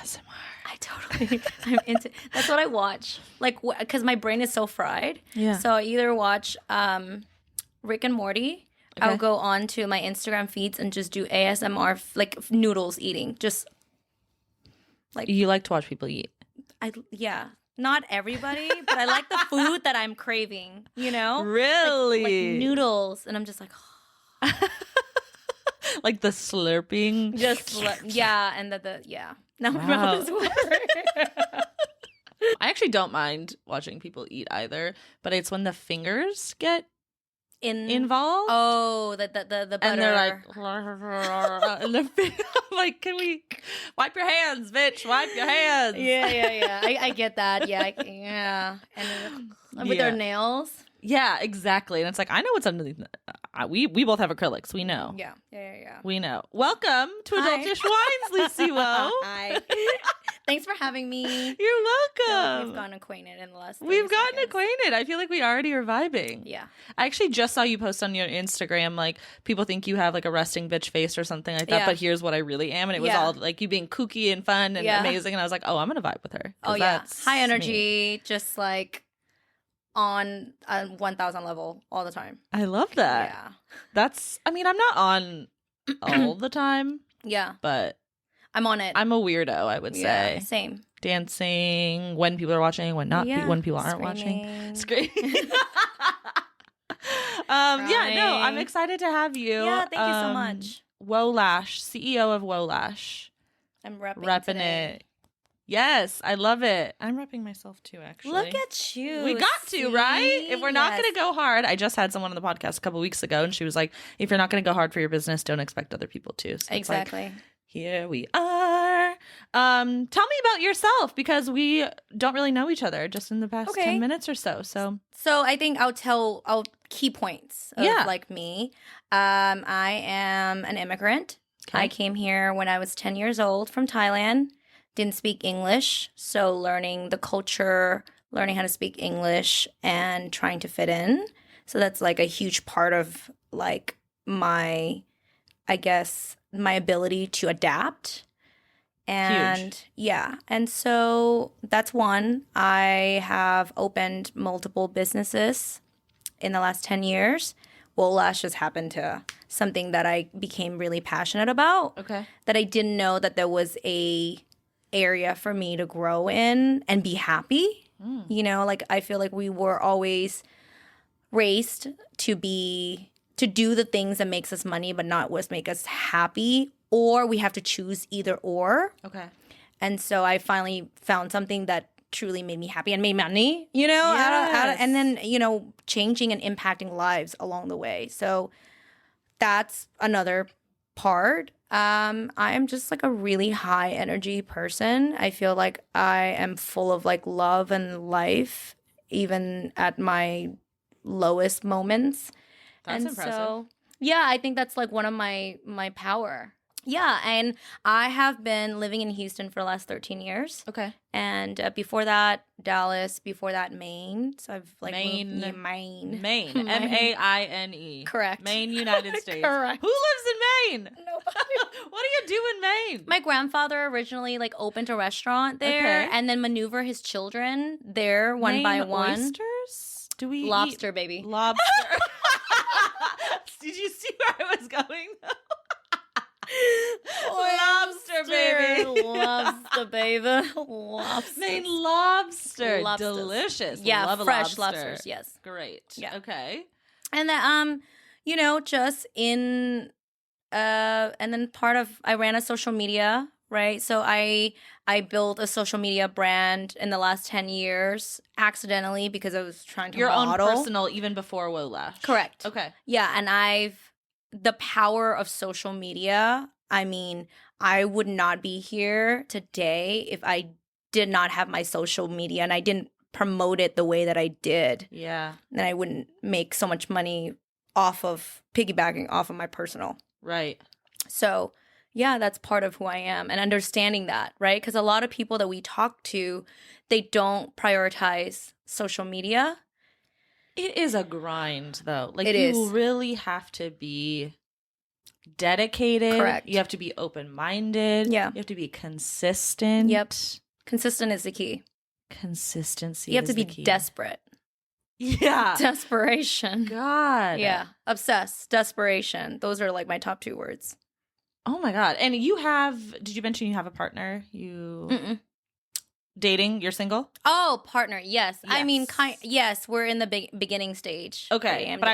ASMR. I'm into. That's what I watch. Like, because my brain is so fried. Yeah. So I either watch Rick and Morty. Okay. I'll go on to my Instagram feeds and just do ASMR, like noodles eating. Just like You like to watch people eat. yeah. Not everybody, but I like the food that I'm craving. You know, Really? like noodles, and I'm just like. Like the slurping. Yeah, and yeah. Now my Wow. mouth is watering. I actually don't mind watching people eat either, but it's when the fingers get involved. Oh, the butter. And they're like, and I'm like, can we wipe your hands, bitch? Wipe your hands. Yeah. I get that. Yeah. And with their nails. Yeah, exactly. And it's like, I know what's underneath. We both have acrylics. We know. Yeah. We know. Welcome to Hi. Adultish Wines, Lucy Woah. Hi. Thanks for having me. You're welcome. We've gotten acquainted in the last 30 We've gotten seconds. acquainted. I feel like we already are vibing. Yeah. I actually just saw you post on your Instagram, like, people think you have like a resting bitch face or something like that, but here's what I really am. And it was all like you being kooky and fun and amazing. And I was like, oh, I'm going to vibe with her. Oh, yeah. That's High energy, me. just like on a 1,000 level all the time. I love that. Yeah. That's, I mean, I'm not on all the time. Yeah. But I'm on it. I'm a weirdo, I would say. Same. Dancing when people are watching, when not, when people aren't watching. Screaming. Yeah, no, I'm excited to have you. Yeah, thank you so much. Woah Lash, CEO of Woah Lash. I'm repping Repping it. Yes, I love it. I'm repping myself too, actually. Look at you. We got to, right? If we're not going to go hard, I just had someone on the podcast a couple weeks ago, and she was like, if you're not going to go hard for your business, don't expect other people to. So exactly. Like, here we are. Tell me about yourself, because we don't really know each other just in the past 10 minutes or so. So I think I'll key points of like me. I am an immigrant. Okay. I came here when I was 10 years old from Thailand. Didn't speak English, so learning the culture, learning how to speak English, and trying to fit in. So that's like a huge part of like my ability to adapt. And yeah, and so that's one. I have opened multiple businesses in the last 10 years. Woah Lash has happened to something that I became really passionate about. Okay. That I didn't know that there was a area for me to grow in and be happy. You know, like I feel like we were always raised to do the things that makes us money but not what make us happy, or we have to choose either or. Okay. And so I finally found something that truly made me happy and made money, you know, and then, you know, changing and impacting lives along the way. So that's another part. I am just like a really high energy person. I feel like I am full of like love and life, even at my lowest moments. That's impressive. So, yeah, I think that's like one of my power. Yeah, and I have been living in Houston for the last 13 years. Okay. And before that, Dallas. Before that, Maine. So I've like Maine. Maine. M-A-I-N-E. Correct. Maine, United States. Correct. Who lives in Maine? Nobody. What do you do in Maine? My grandfather originally like opened a restaurant there and then maneuver his children there one by one. Oysters? Do we lobster, baby. Lobster. Did you see where I was going? Lobster, baby. Lobster, baby. Lobster. Maine lobster. Delicious. Yeah, love fresh a lobster. lobsters, yes. Great. Yeah. Okay. And then, you know, just in, and then I ran a social media, right? So I built a social media brand in the last 10 years accidentally because I was trying to model. Your own personal, even before Woah Lash. Correct. Okay. Yeah, and the power of social media, I mean, I would not be here today if I did not have my social media and I didn't promote it the way that I did. Yeah. Then I wouldn't make so much money piggybacking off of my personal. Right. So, yeah, that's part of who I am and understanding that, right? Because a lot of people that we talk to, they don't prioritize social media. It is a grind, though. Like, it you really have to be dedicated. Correct. You have to be open-minded. Yeah. You have to be consistent. Yep. Consistent is the key. Consistency. You have to be desperate. Yeah. Desperation. God. Yeah. Obsessed. Desperation. Those are like my top 2 words. Oh my God. And did you mention you have a partner? Mm-mm. Dating? You're single? Oh, partner. Yes. I mean, yes, we're in the beginning stage. Okay. But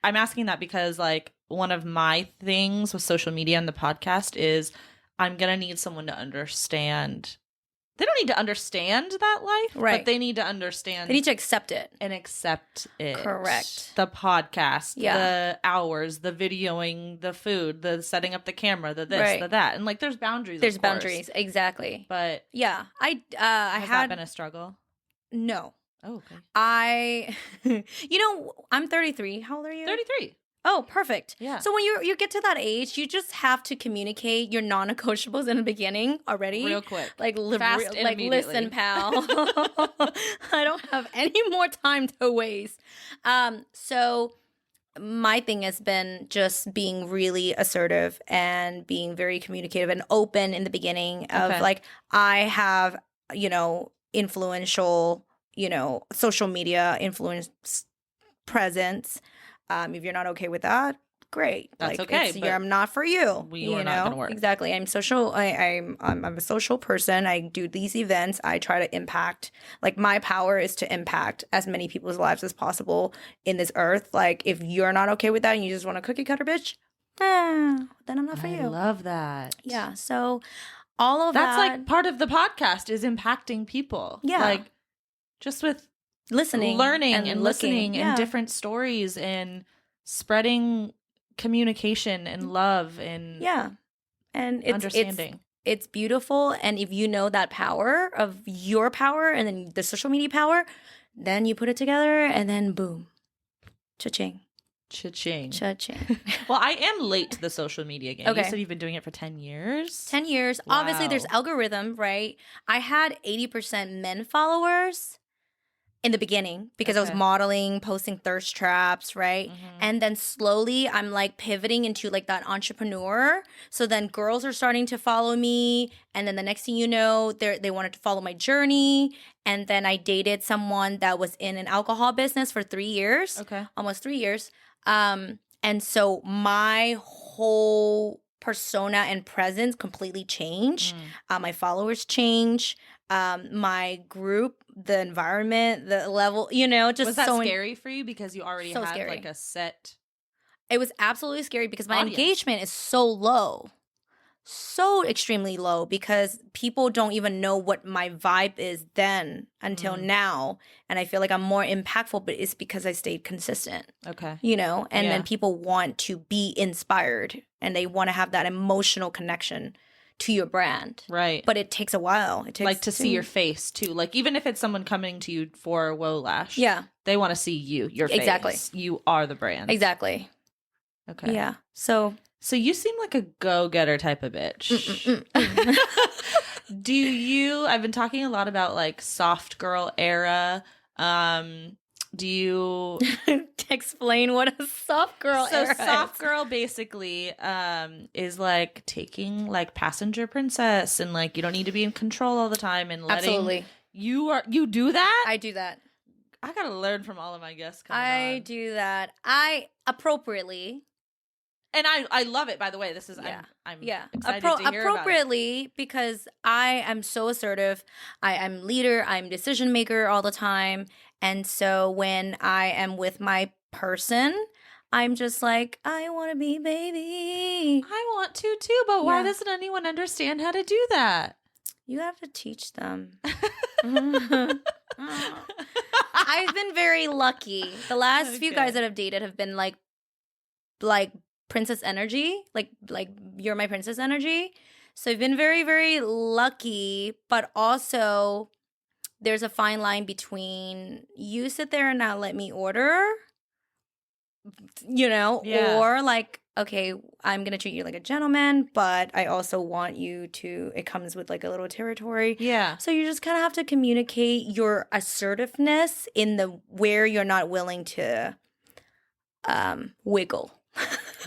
I'm asking that because like one of my things with social media and the podcast is I'm going to need someone to understand. They don't need to understand that life, right? But they need to understand. They need to accept it. And accept it. Correct. The podcast, the hours, the videoing, the food, the setting up the camera, the this, the that. And like there's boundaries. There's boundaries. Exactly. But yeah, has that been a struggle? No. Oh, okay. I'm 33. How old are you? 33. Oh, perfect. Yeah. So when you get to that age, you just have to communicate your non-negotiables in the beginning already. Real quick. Listen, pal. I don't have any more time to waste. So my thing has been just being really assertive and being very communicative and open in the beginning of like, I have, influential, social media influence presence. If you're not okay with that, great. That's okay. I'm not for you. We are not going to work. Exactly. I'm social. I'm a social person. I do these events. I try to impact. Like my power is to impact as many people's lives as possible in this earth. Like if you're not okay with that and you just want a cookie cutter bitch, then I'm not for you. I love that. Yeah. So all of that. That's like part of the podcast is impacting people. Yeah. Like just with listening, learning and listening and different stories and spreading communication and love and and understanding. It's beautiful. And if you know that power of your power and then the social media power, then you put it together and then boom, cha-ching. Cha-ching. Cha-ching. Well, I am late to the social media game. Okay. You said you've been doing it for 10 years? 10 years. Wow. Obviously, there's algorithm, right? I had 80% men followers in the beginning because I was modeling, posting thirst traps, right? Mm-hmm. And then slowly I'm like pivoting into like that entrepreneur. So then girls are starting to follow me. And then the next thing you know, they wanted to follow my journey. And then I dated someone that was in an alcohol business for 3 years. Okay. Almost 3 years. And so my whole persona and presence completely changed. My followers changed. My group, the environment, the level, just was that scary for you because you already had scary. Like a set? It was absolutely scary because my engagement is so low, so extremely low because people don't even know what my vibe is then until now. And I feel like I'm more impactful, but it's because I stayed consistent. Okay. And then people want to be inspired and they want to have that emotional connection to your brand. Right. But it takes a while. It takes like to see your face too. Like even if it's someone coming to you for Woah Lash. Yeah. They want to see your face. Exactly. You are the brand. Exactly. Okay. Yeah. So you seem like a go-getter type of bitch. I've been talking a lot about like soft girl era. Do you explain what a soft girl era is? So soft girl basically is like taking like passenger princess and like you don't need to be in control all the time and letting Absolutely. You do that? I do that. I gotta learn from all of my guests I do that. I appropriately. And I love it, by the way. I'm excited to hear appropriately about it. Because I am so assertive. I'm leader. I'm decision maker all the time. And so when I am with my person, I'm just like, I want to be baby. I want to too, but why doesn't anyone understand how to do that? You have to teach them. I've been very lucky. The last few guys that I've dated have been like princess energy, like you're my princess energy. So I've been very, very lucky, but also there's a fine line between you sit there and not let me order, or like, okay, I'm going to treat you like a gentleman, but I also want you to, it comes with like a little territory. Yeah. So you just kind of have to communicate your assertiveness in where you're not willing to wiggle.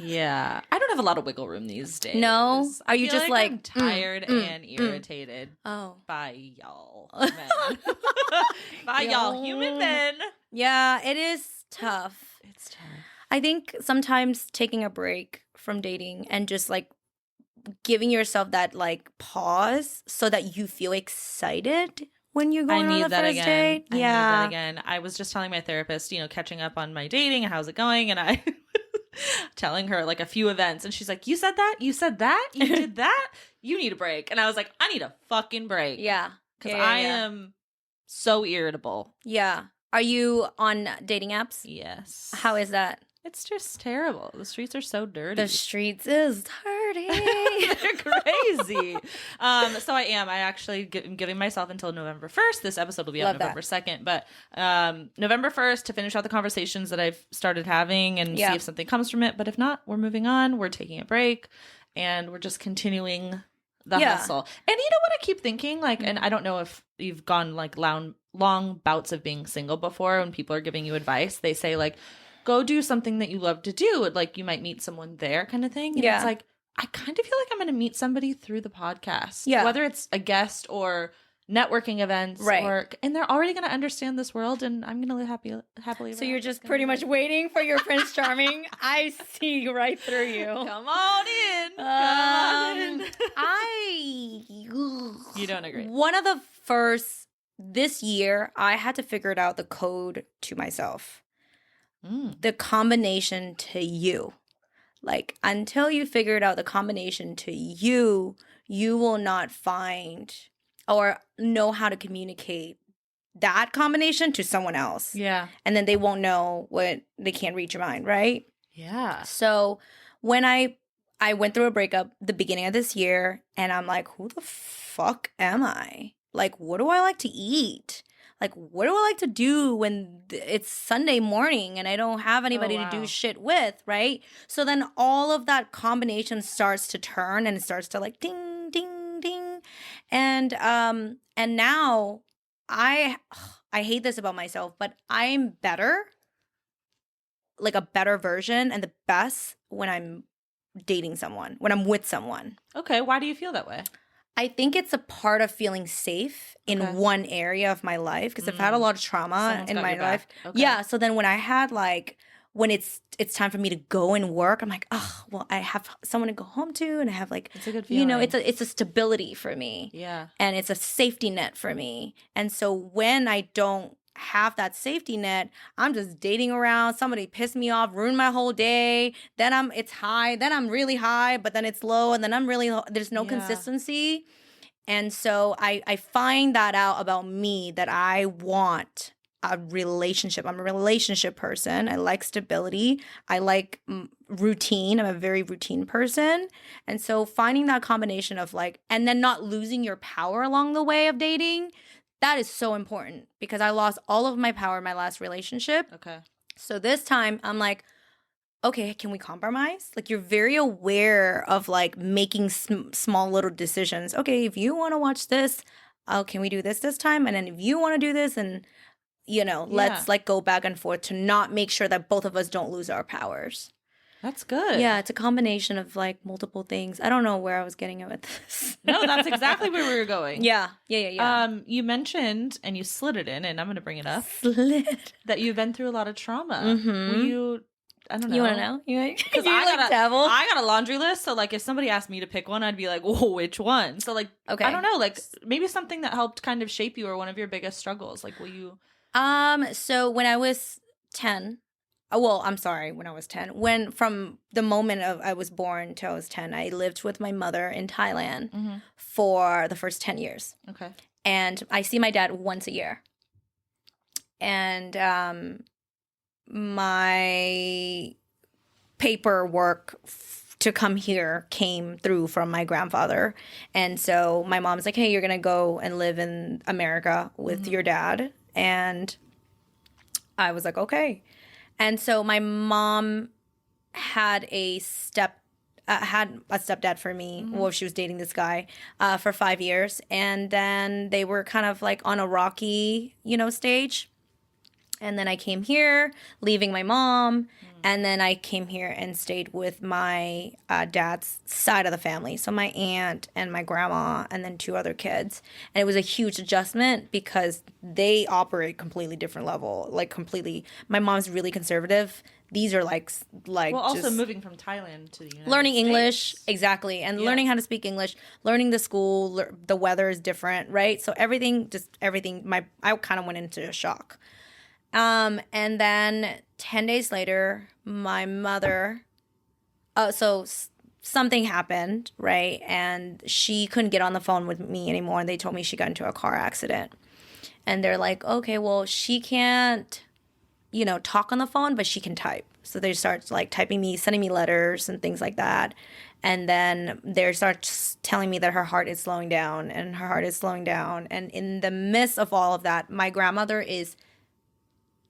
Yeah. I don't have a lot of wiggle room these days. No? I Are you feel just I'm tired and irritated Oh. by y'all men. By y'all human men. Yeah, it is tough. It's tough. I think sometimes taking a break from dating and just like giving yourself that like pause so that you feel excited when you're going on the first date. I need that again. I was just telling my therapist, catching up on my dating, how's it going? And I telling her like a few events, and she's like, you said that? You said that? You did that? You need a break. And I was like, I need a fucking break. Yeah. Because I am so irritable. Yeah. Are you on dating apps? Yes. How is that? It's just terrible. The streets are so dirty. The streets is dirty. They're crazy. So I am. I actually am giving myself until November 1st. This episode will be on November 2nd. But November 1st to finish out the conversations that I've started having and see if something comes from it. But if not, we're moving on. We're taking a break. And we're just continuing the hustle. And you know what I keep thinking? Like, and I don't know if you've gone like long bouts of being single before when people are giving you advice. They say like, go do something that you love to do. Like you might meet someone there kind of thing. And it's like, I kind of feel like I'm going to meet somebody through the podcast. Yeah. Whether it's a guest or networking events. Right. And they're already going to understand this world and I'm going to live happily. So you're just pretty much waiting for your Prince Charming. I see right through you. Come on in. Come on in. You don't agree. One of the first, this year, I had to figure it out, the code to myself. The combination to you. Like, until you figure it out, the combination to you, you will not find or know how to communicate that combination to someone else. Yeah. And then they won't know what, they can't read your mind, right? Yeah. So when I went through a breakup the beginning of this year, and I'm like, who the fuck am I? Like, what do I like to eat? Like, what do I like to do when it's Sunday morning and I don't have anybody to do shit with, right? So then all of that combination starts to turn and it starts to like ding, ding, ding. And now I hate this about myself, but I'm better, like a better version and the best when I'm dating someone, when I'm with someone. Okay, why do you feel that way? I think it's a part of feeling safe in one area of my life because I've had a lot of trauma in my life. Okay. Yeah, so then when I had like, when it's time for me to go and work, I'm like, oh, well, I have someone to go home to and I have like, it's a good feeling. It's a stability for me. Yeah. And it's a safety net for me. And so when I don't have that safety net, I'm just dating around. Somebody pissed me off, ruined my whole day. Then it's high, then I'm really high, but then it's low, and then I'm really low. There's no consistency. And so I find that out about me, that I want a relationship. I'm a relationship person. I like stability. I like routine. I'm a very routine person. And so finding that combination of like, and then not losing your power along the way of dating, that is so important because I lost all of my power in my last relationship. Okay. So this time I'm like, okay, can we compromise? Like you're very aware of like making small little decisions. Okay, if you want to watch this, can we do this time? And then if you want to do this, and let's like go back and forth to not make sure that both of us don't lose our powers. That's good. Yeah, it's a combination of like multiple things. I don't know where I was getting at with this. No, that's exactly where we were going. Yeah. You mentioned, and you slid it in, and I'm going to bring it up. That you've been through a lot of trauma. Mm-hmm. Were you, I don't know. You want to know? Because I got a laundry list, so like if somebody asked me to pick one, I'd be like, whoa, which one? So like, okay. I don't know, like maybe something that helped kind of shape you or one of your biggest struggles. Like, will you? So when I was 10, when I was 10, from the moment I was born till I was 10, I lived with my mother in Thailand for the first 10 years. Okay. And I see my dad once a year. And my paperwork to come here came through from my grandfather. And so my mom's like, hey, you're going to go and live in America with your dad. And I was like, okay. And so my mom had a stepdad for me. Well, she was dating this guy for 5 years. And then they were kind of like on a rocky, stage. And then I came here, leaving my mom. And then I came here and stayed with my dad's side of the family. So my aunt and my grandma and then 2 other kids. And it was a huge adjustment because they operate completely different level. Like completely. My mom's really conservative. These are like well, also just moving from Thailand to the United learning States. English. Exactly. And learning how to speak English, learning the school, the weather is different, right? So everything, I kind of went into a shock. And then 10 days later, my mother, something happened, right? And she couldn't get on the phone with me anymore. And they told me she got into a car accident. And they're like, okay, well, she can't, talk on the phone, but she can type. So they start like typing me, sending me letters and things like that. And then they start telling me that her heart is slowing down and her heart is slowing down. And in the midst of all of that, my grandmother is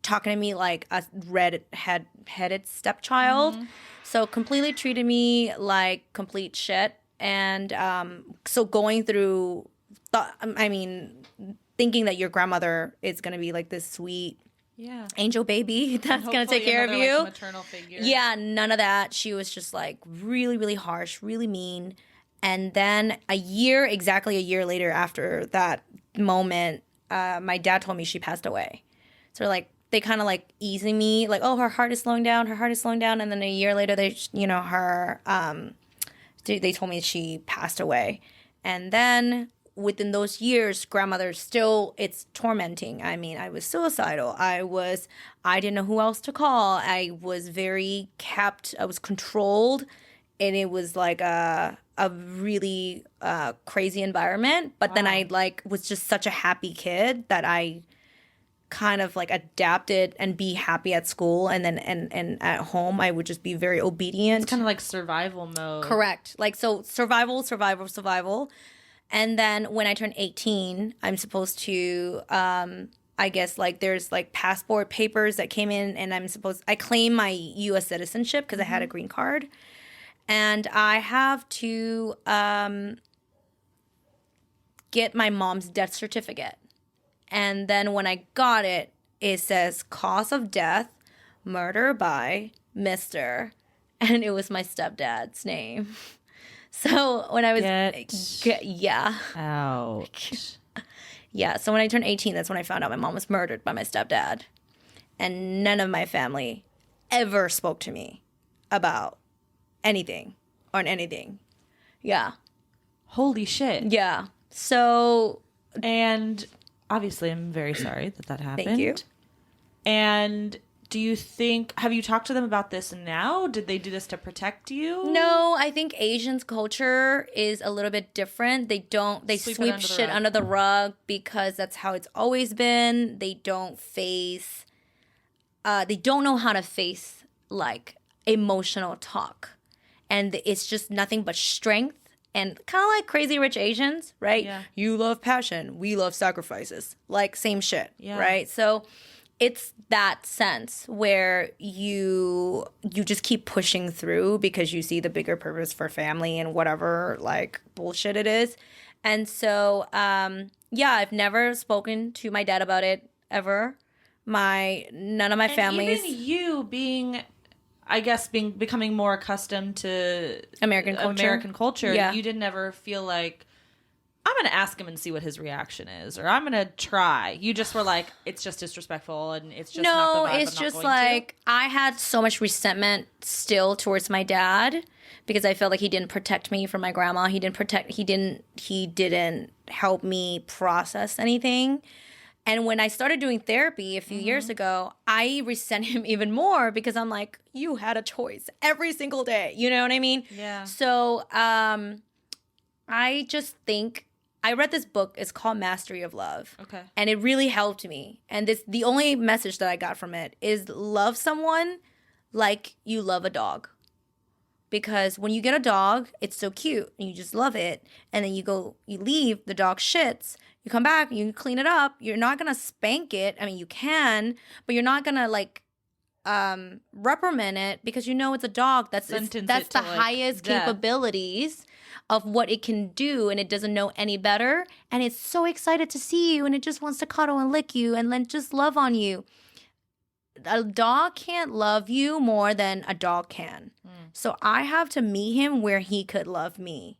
talking to me like a red-headed stepchild. So completely treated me like complete shit. And so going through, thinking that your grandmother is going to be like this sweet angel baby that's going to take care of you. Like, maternal figure. Yeah, none of that. She was just like really, really harsh, really mean. And then exactly a year later after that moment, my dad told me she passed away. So like, they kind of like easing me, like, oh, her heart is slowing down. And then a year later, they told me she passed away. And then within those years, grandmother still, it's tormenting. I mean, I was suicidal. I didn't know who else to call. I was very kept. I was controlled. And it was like a really crazy environment. But then I was just such a happy kid that I kind of like adapted and be happy at school, and then and at home I would just be very obedient. It's kind of like survival mode. Correct. Like, so survival. And then when I turned 18, I'm supposed to I guess like there's like passport papers that came in, and I claim my US citizenship because I had a green card, and I have to get my mom's death certificate. And then when I got it, it says cause of death, murder by Mr. And it was my stepdad's name. So when I was... yeah. Ouch. Yeah, so when I turned 18, that's when I found out my mom was murdered by my stepdad. And none of my family ever spoke to me about anything on anything. Yeah. Holy shit. Yeah. So... And... obviously, I'm very sorry that happened. Thank you. And have you talked to them about this now? Did they do this to protect you? No, I think Asians' culture is a little bit different. They sweep shit under the rug because that's how it's always been. They don't know how to face like emotional talk. And it's just nothing but strength. And kind of like Crazy Rich Asians, right? Yeah. You love passion. We love sacrifices. Like, same shit, right? So it's that sense where you just keep pushing through because you see the bigger purpose for family and whatever, like, bullshit it is. And so, I've never spoken to my dad about it ever. None of my families. Even you being... I guess becoming more accustomed to American culture, yeah. You didn't ever feel like, I'm going to ask him and see what his reaction is, or I'm going to try. You just were like, it's just disrespectful, and it's just not the vibe. It's just like, I had so much resentment still towards my dad because I felt like he didn't protect me from my grandma. He didn't help me process anything. And when I started doing therapy a few years ago, I resent him even more because I'm like, you had a choice every single day. You know what I mean? Yeah. So I just think, I read this book. It's called Mastery of Love. Okay. And it really helped me. And the only message that I got from it is love someone like you love a dog. Because when you get a dog, it's so cute and you just love it. And then you leave, the dog shits. You come back, you clean it up. You're not going to spank it. I mean, you can, but you're not going to like reprimand it because you know it's a dog. That's the highest capabilities of what it can do, and it doesn't know any better. And it's so excited to see you, and it just wants to cuddle and lick you and then just love on you. a dog can't love you more than a dog can. So I have to meet him where he could love me.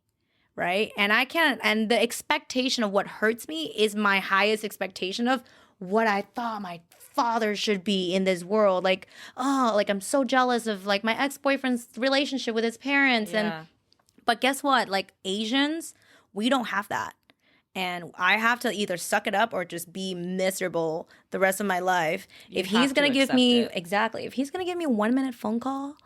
Right? And I can't, and the expectation of what hurts me is my highest expectation of what I thought my father should be in this world. Like, oh, like I'm so jealous of like my ex-boyfriend's relationship with his parents. But guess what? Like Asians, we don't have that. And I have to either suck it up or just be miserable the rest of my life. If he's going to give me, if he's going to give me a 1-minute phone call,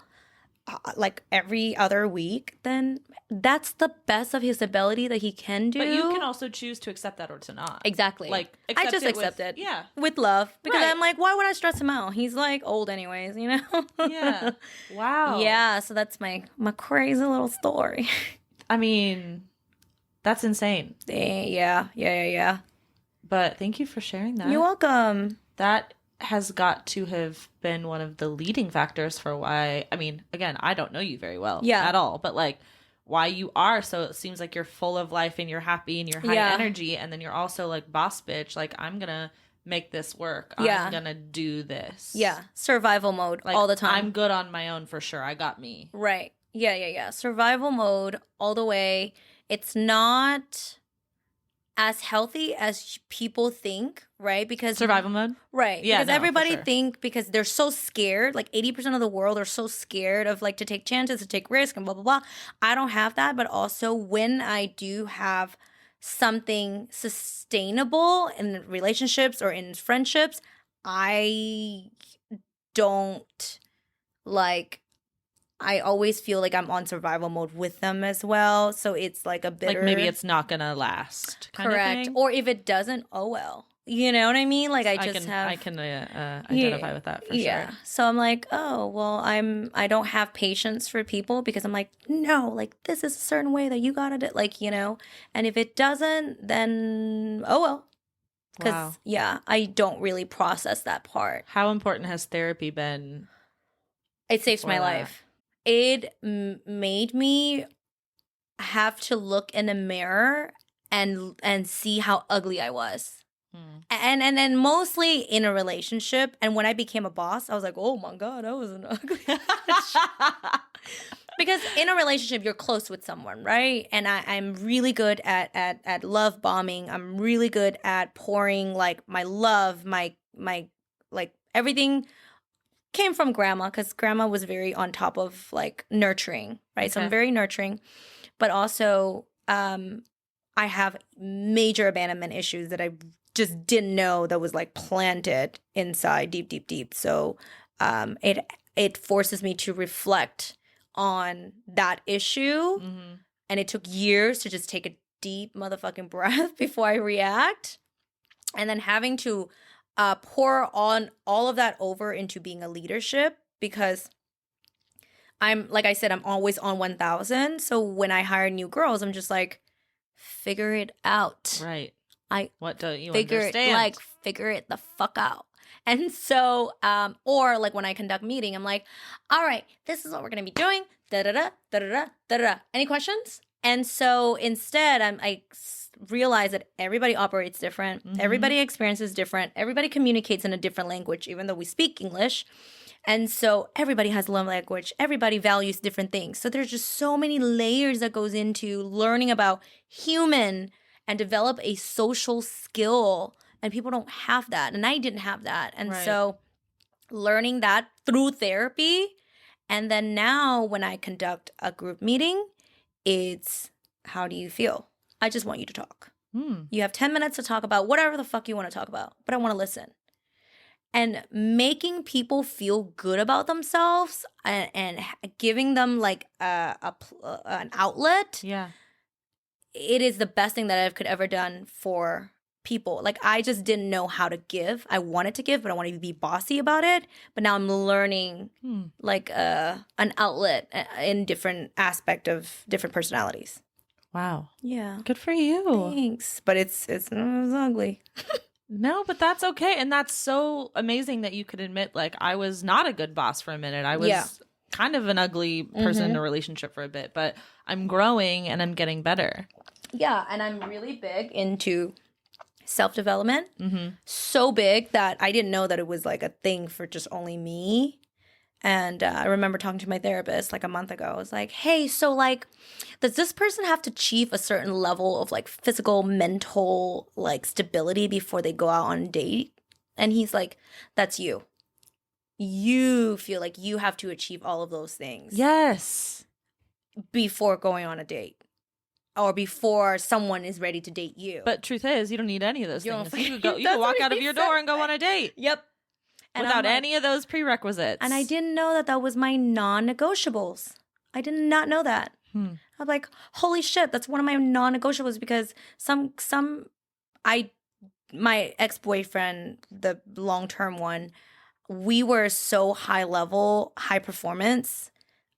like every other week, then that's the best of his ability that he can do. But you can also choose to accept that or to not. Exactly. Like, I just accept it. Yeah. With love. Because I'm like, why would I stress him out? He's like old anyways, you know? Yeah. Wow. Yeah. So that's my crazy little story. I mean, that's insane. Yeah. But thank you for sharing that. You're welcome. That has got to have been one of the leading factors for why, I mean, again, I don't know you very well at all, but like why you are, so it seems like you're full of life and you're happy and you're high energy, and then you're also like boss bitch, like I'm gonna make this work. I'm gonna do this. Yeah. Survival mode like, all the time. I'm good on my own for sure. I got me. Right. Yeah. Survival mode all the way. It's not as healthy as people think, right? Because survival mode, right? Yeah, because everybody think because they're so scared. Like 80% of the world are so scared of like to take chances, to take risks, and blah blah blah. I don't have that, but also when I do have something sustainable in relationships or in friendships, I don't like. I always feel like I'm on survival mode with them as well. So it's like a bitter... Like maybe it's not going to last. Correct. Or if it doesn't, oh well. You know what I mean? Like I can identify with that for sure. So I'm like, oh, well, I don't have patience for people because I'm like, no, like this is a certain way that you got to do, like, you know, and if it doesn't, then oh well. Because, I don't really process that part. How important has therapy been? It saved my life. It made me have to look in a mirror and see how ugly I was. And mostly in a relationship. And when I became a boss, I was like, oh my God, I was an ugly Because in a relationship, you're close with someone, right? And I'm really good at love bombing. I'm really good at pouring like my love, my like everything came from grandma, because grandma was very on top of like nurturing, right? Okay. So I'm very nurturing, but also I have major abandonment issues that I just didn't know that was like planted inside deep. So it forces me to reflect on that issue, and it took years to just take a deep motherfucking breath before I react, and then having to pour on all of that over into being a leadership, because I'm, like I said, I'm always on 1,000. So when I hire new girls, I'm just like, figure it out. Right. What don't you understand? Figure it the fuck out. And so, or like when I conduct meeting, I'm like, all right, this is what we're going to be doing. Da-da-da. Any questions? And so instead, I realize that everybody operates different. Everybody experiences different. Everybody communicates in a different language, even though we speak English. And so everybody has love language. Everybody values different things. So there's just so many layers that goes into learning about human and develop a social skill. And people don't have that. And I didn't have that. And so learning that through therapy. And then now when I conduct a group meeting, it's, how do you feel? I just want you to talk. You have 10 minutes to talk about whatever the fuck you want to talk about, but I want to listen. And making people feel good about themselves and giving them like an outlet. Yeah. It is the best thing that I could ever done for people. Like, I just didn't know how to give. I wanted to give, but I wanted to be bossy about it. But now I'm learning like an outlet in different aspect of different personalities. Wow. Yeah. Good for you. Thanks. But it's ugly. No, but that's okay. And that's so amazing that you could admit, like, I was not a good boss for a minute. I was kind of an ugly person in a relationship for a bit, but I'm growing and I'm getting better. Yeah. And I'm really big into self-development. So big that I didn't know that it was like a thing for just only me. And I remember talking to my therapist like a month ago. I was like, hey, so like, does this person have to achieve a certain level of like physical, mental, like stability before they go out on a date? And he's like, that's you. You feel like you have to achieve all of those things. Yes. Before going on a date. Or before someone is ready to date you. But truth is, you don't need any of those You things. don't- You can That's walk what out of he your said. door and go on a date. Yep. And Without I'm like- any of those prerequisites. And I didn't know that that was my non-negotiables. I did not know that. I'm like, holy shit, that's one of my non-negotiables because my ex-boyfriend, the long-term one, we were so high level, high performance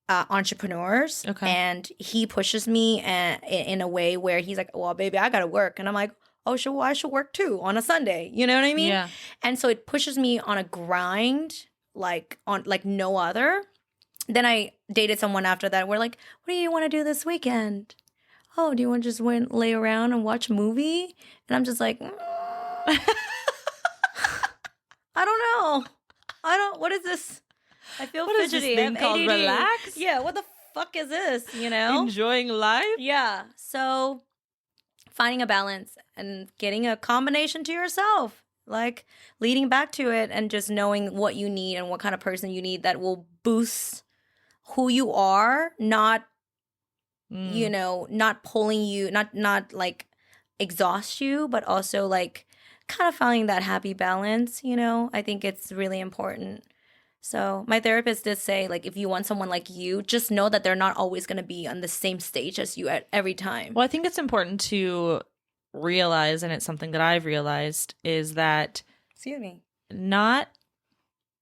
entrepreneurs. Okay. And he pushes me in a way where he's like, well, baby, I gotta work. And I'm like, oh, I should work too on a Sunday. You know what I mean? Yeah. And so it pushes me on a grind like no other. Then I dated someone after that. We're like, what do you want to do this weekend? Oh, do you want to just lay around and watch a movie? And I'm just like, I don't know. What is this? I feel What is fidgety. this thing I have called ADD. relax? Yeah, what the fuck is this, you know? Enjoying life? Yeah. So finding a balance and getting a combination to yourself, like leading back to it and just knowing what you need and what kind of person you need that will boost who you are, not, you know, not pulling you, not like exhaust you, but also like kind of finding that happy balance, you know? I think it's really important. So my therapist did say, like, if you want someone like you, just know that they're not always going to be on the same stage as you at every time. Well, I think it's important to realize, and it's something that I've realized, is that Excuse me.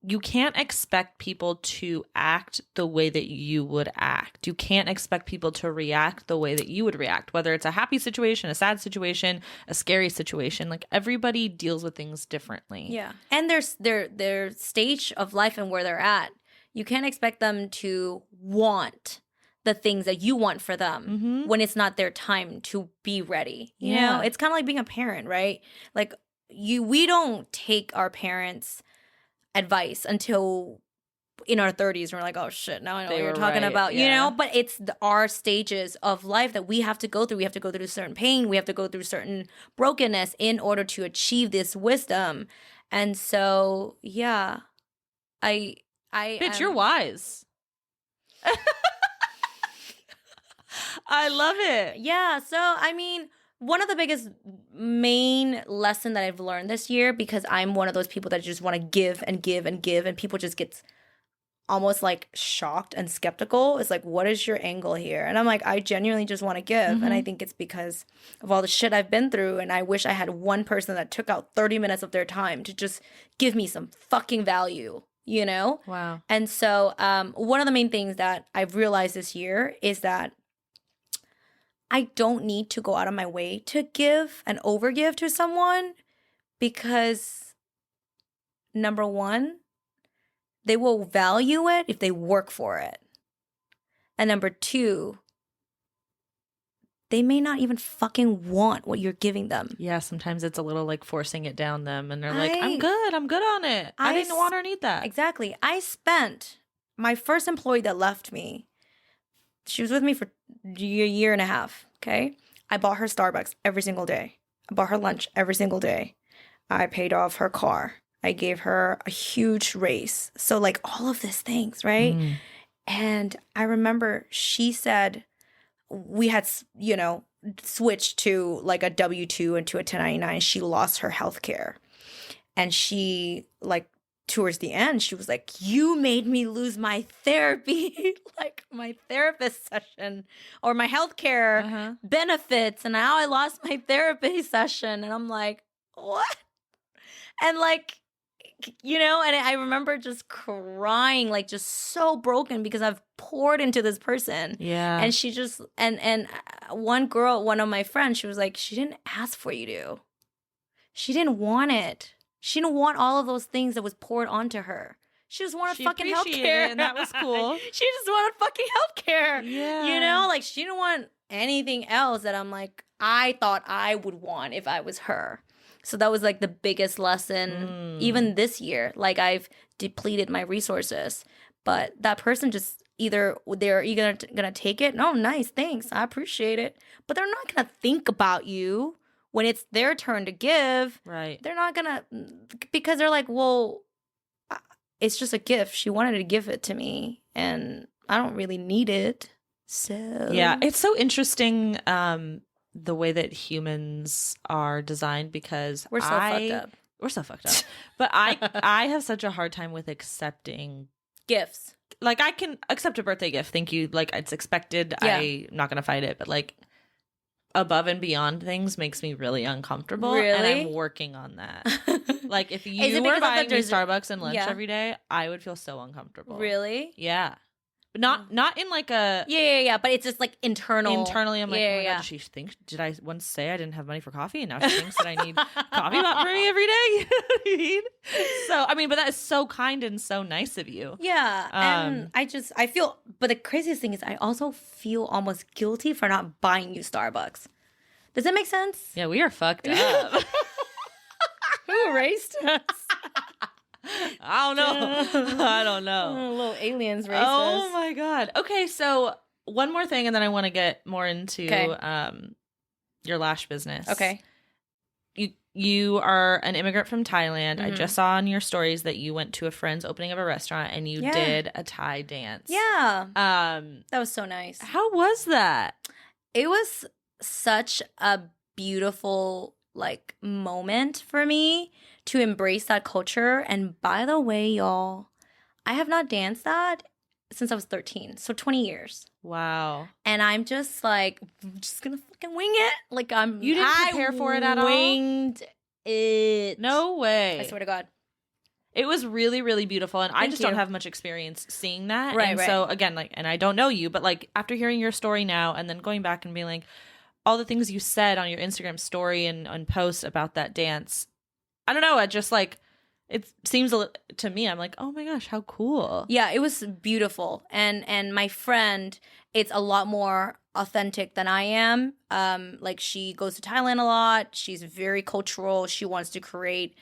you can't expect people to act the way that you would act. You can't expect people to react the way that you would react, whether it's a happy situation, a sad situation, a scary situation. Like, everybody deals with things differently. Yeah. And their stage of life and where they're at. You can't expect them to want the things that you want for them when it's not their time to be ready. You know, it's kind of like being a parent, right? Like we don't take our parents' advice until in our 30s. We're like, oh shit, now I know what you're talking about, you know? But it's our stages of life that we have to go through. We have to go through certain pain. We have to go through certain brokenness in order to achieve this wisdom. And so, yeah, Bitch, you're wise. I love it. Yeah. So, I mean, one of the biggest main lesson that I've learned this year, because I'm one of those people that just want to give and give and give, and people just get almost like shocked and skeptical. It's like, what is your angle here? And I'm like, I genuinely just want to give. And I think it's because of all the shit I've been through. And I wish I had one person that took out 30 minutes of their time to just give me some fucking value, you know? Wow. And so one of the main things that I've realized this year is that I don't need to go out of my way to give and overgive to someone because, number one, they will value it if they work for it. And number two, they may not even fucking want what you're giving them. Yeah, sometimes it's a little like forcing it down them, and they're like, I'm good on it. I didn't want or need that. Exactly. I spent my first employee that left me, she was with me for a year and a half, okay? I bought her Starbucks every single day. I bought her lunch every single day. I paid off her car. I gave her a huge raise. So like all of these things, right? And I remember she said we had, you know, switched to like a W-2 and to a 1099. She lost her health care. And she like towards the end, she was like, you made me lose my therapy, like my therapist session or my healthcare benefits. And now I lost my therapy session. And I'm like, what? And like, you know, and I remember just crying, like just so broken because I've poured into this person. Yeah. And she just, and one girl, one of my friends, she was like, she didn't ask for you to. She didn't want it. She didn't want all of those things that was poured onto her. She just wanted fucking healthcare. And that was cool. She just wanted fucking healthcare. Yeah. You know, like she didn't want anything else that I'm like, I thought I would want if I was her. So that was like the biggest lesson, even this year. Like I've depleted my resources, but that person just either they're either gonna take it. No, nice, thanks, I appreciate it. But they're not gonna think about you when it's their turn to give. Right. They're not gonna, because they're like, well, it's just a gift. She wanted to give it to me, and I don't really need it. So yeah, it's so interesting. The way that humans are designed, because we're so fucked up. We're so fucked up. But I have such a hard time with accepting Gifts. Like, I can accept a birthday gift. Thank you. Like, it's expected. Yeah. I'm not going to fight it. But, like, above and beyond things makes me really uncomfortable. Really? And I'm working on that. Like, if Is you it were because buying me there's- Starbucks and lunch Yeah. every day, I would feel so uncomfortable. Really? Yeah. But not in, like, a... Yeah. But it's just like internal. Internally, I'm like, oh my God, did I once say I didn't have money for coffee? And now she thinks that I need coffee bought for me every day? You know what I mean? So, I mean, but that is so kind and so nice of you. Yeah. And I feel, but the craziest thing is I also feel almost guilty for not buying you Starbucks. Does that make sense? Yeah, we are fucked up. Who erased us? I don't know. I don't know. Little aliens racist. Oh my God. Okay, so one more thing, and then I want to get more into your lash business. Okay. You are an immigrant from Thailand. I just saw on your stories that you went to a friend's opening of a restaurant and you did a Thai dance. Yeah. That was so nice. How was that? It was such a beautiful like moment for me to embrace that culture. And by the way, y'all, I have not danced that since I was 13, so 20 years. Wow. And I'm just like, I'm just gonna fucking wing it. Like You didn't prepare for it at all? Winged it. No way. I swear to God. It was really, really beautiful. And I Thank just you. don't have much experience seeing that. Right, and right. so again, like, and I don't know you, but like after hearing your story now and then going back and being like, all the things you said on your Instagram story and on posts about that dance, I don't know. I just like, it seems to me, I'm like, oh my gosh, how cool. Yeah, it was beautiful. And my friend, it's a lot more authentic than I am. Like she goes to Thailand a lot. She's very cultural. She wants to create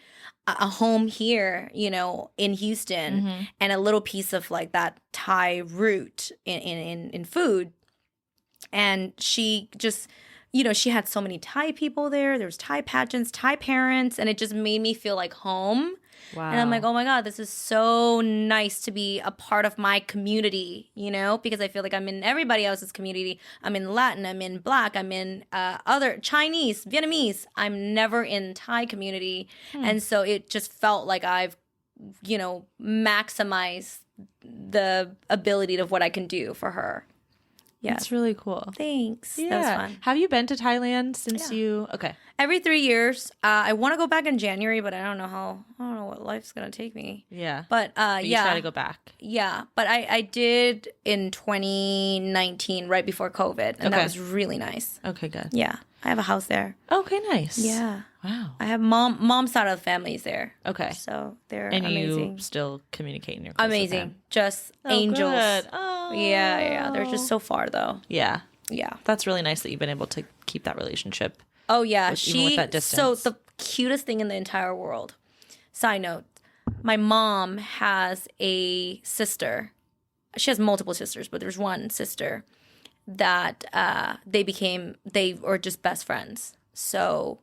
a home here, you know, in Houston, and a little piece of like that Thai root in food. And she just, you know, she had so many Thai people there. There was Thai pageants, Thai parents, and it just made me feel like home. Wow. And I'm like, oh my God, this is so nice to be a part of my community, you know, because I feel like I'm in everybody else's community. I'm in Latin, I'm in Black, I'm in other Chinese, Vietnamese. I'm never in Thai community. And so it just felt like I've, you know, maximized the ability of what I can do for her. Yeah. That's really cool. Thanks. Yeah. That was fun. Have you been to Thailand since you? Okay. Every 3 years. I want to go back in January, but I don't know what life's going to take me. Yeah. But You yeah. try to go back. Yeah. But I did in 2019, right before COVID. And that was really nice. Okay, good. Yeah. I have a house there. Okay, nice. Yeah. Wow. I have mom's side of the family's there. Okay. So they're And amazing. you still communicate in your close with Amazing. them. Just Oh, angels. good. Oh. Yeah. They're just so far though. Yeah. Yeah. That's really nice that you've been able to keep that relationship. Oh yeah, even with that so distance. the cutest thing in the entire world. Side note, my mom has a sister. She has multiple sisters, but there's one sister that they were just best friends. So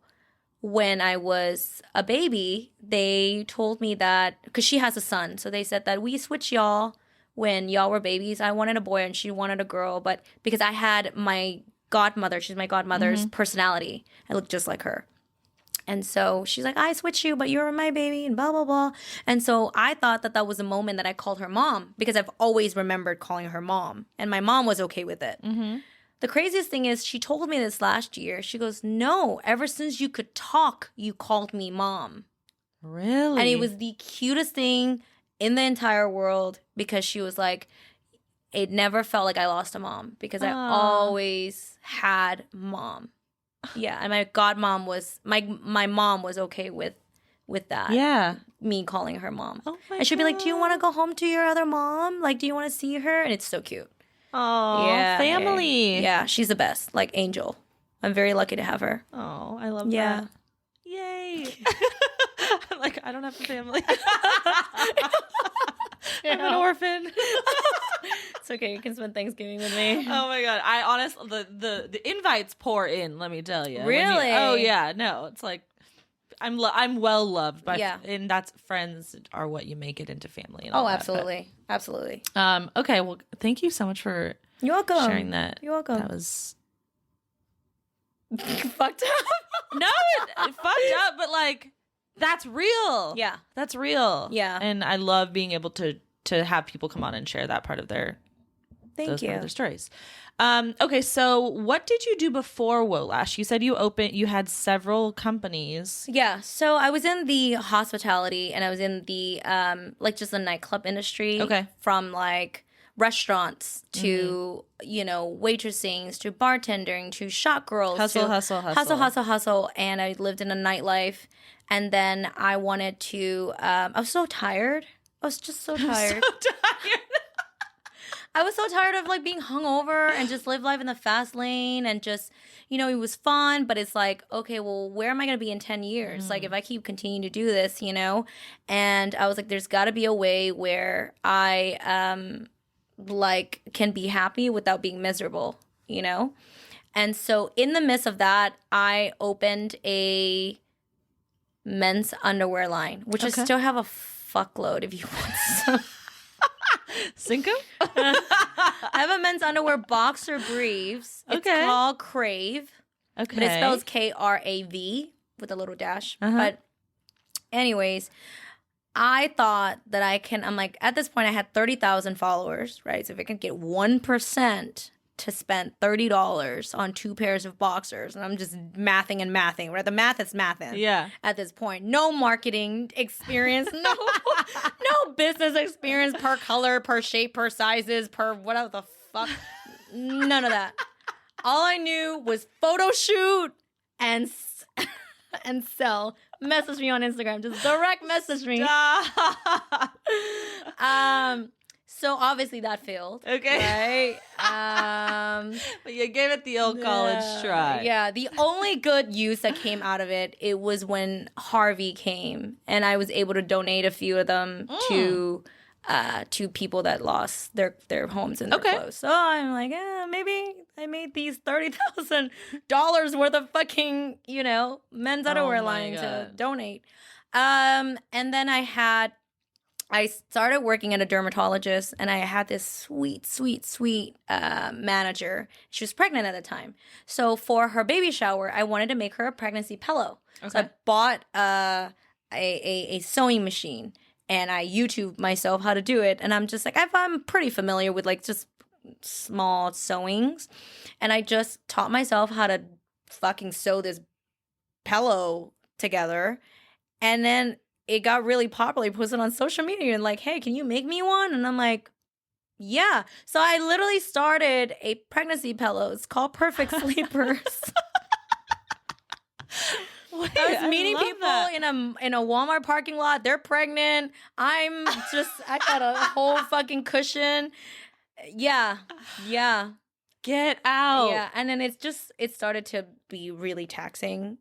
when I was a baby, they told me that, because she has a son, so they said that we switch y'all when y'all were babies. I wanted a boy and she wanted a girl, but because I had my godmother, she's my godmother's personality, I look just like her. And so she's like, I switch you, but you're my baby, and blah, blah, blah. And so I thought that was a moment that I called her mom, because I've always remembered calling her mom. And my mom was okay with it. The craziest thing is she told me this last year. She goes, no, ever since you could talk, you called me mom. Really? And it was the cutest thing in the entire world, because she was like, it never felt like I lost a mom, because I always had mom. Yeah, and my godmom was my mom was okay with that. Yeah. Me calling her mom. Oh my and she'd be like, do you want to go home to your other mom? Like, do you want to see her? And it's so cute. Oh, Yeah, family. Yeah, she's the best. Like angel. I'm very lucky to have her. Oh, I love Yeah. that. Yay. I'm like, I don't have a family. I'm an orphan. It's okay. You can spend Thanksgiving with me. Oh my God. I honestly, the invites pour in, let me tell you. Really? Oh yeah. No, it's like, I'm well loved by, Yeah. and that's friends are what you make it into family. And Oh, all that, absolutely. Absolutely. but, okay. Well, thank you so much for You're welcome. sharing that. You're welcome. That was fucked up. no, it fucked up, but like, that's real. Yeah. That's real. Yeah. And I love being able to have people come on and share that part of their Thank part you. of their stories. Okay, so what did you do before Woah Lash? You said you had several companies. Yeah. So I was in the hospitality and I was in the like just the nightclub industry. Okay. From like restaurants to waitressing to bartending to shop girls hustle, and I lived in a nightlife. And then I wanted to I was so tired. I was just so tired. I was so tired of like being hungover and just live life in the fast lane and just, it was fun, but it's like, okay, well, where am I going to be in 10 years? Like if I keep continuing to do this, and I was like, there's got to be a way where I like can be happy without being miserable, And so in the midst of that, I opened a men's underwear line, which I still have a fuckload if you want some. Cinco? I have a men's underwear boxer briefs. It's called Crave. Okay. But it spells Krav with a little dash. But anyways, I thought that I'm like, at this point I had 30,000 followers, right? So if I can get 1% to spend $30 on 2 pairs of boxers, and I'm just mathing, right? The math is mathing. Yeah. At this point, no marketing experience, no business experience per color, per shape, per sizes, per whatever the fuck. None of that. All I knew was photo shoot and sell. Message me on Instagram. Just direct message me. So obviously that failed. Okay. Right? But you gave it the old college try. Yeah. The only good use that came out of it was when Harvey came, and I was able to donate a few of them to people that lost their homes and their clothes. So I'm like, maybe I made these $30,000 worth of fucking, men's underwear line to donate. And then I started working at a dermatologist, and I had this sweet manager. She was pregnant at the time. So for her baby shower, I wanted to make her a pregnancy pillow. Okay. So I bought a sewing machine, and I YouTubed myself how to do it. And I'm just like, I'm pretty familiar with like just small sewings. And I just taught myself how to fucking sew this pillow together. And then it got really popular. I posted on social media and like, hey, can you make me one? And I'm like, yeah. So I literally started a pregnancy pillow. It's called Perfect Sleepers. Wait, I was meeting people in a Walmart parking lot. They're pregnant. I got a whole fucking cushion. Yeah. Get out. Yeah. And then it started to be really taxing,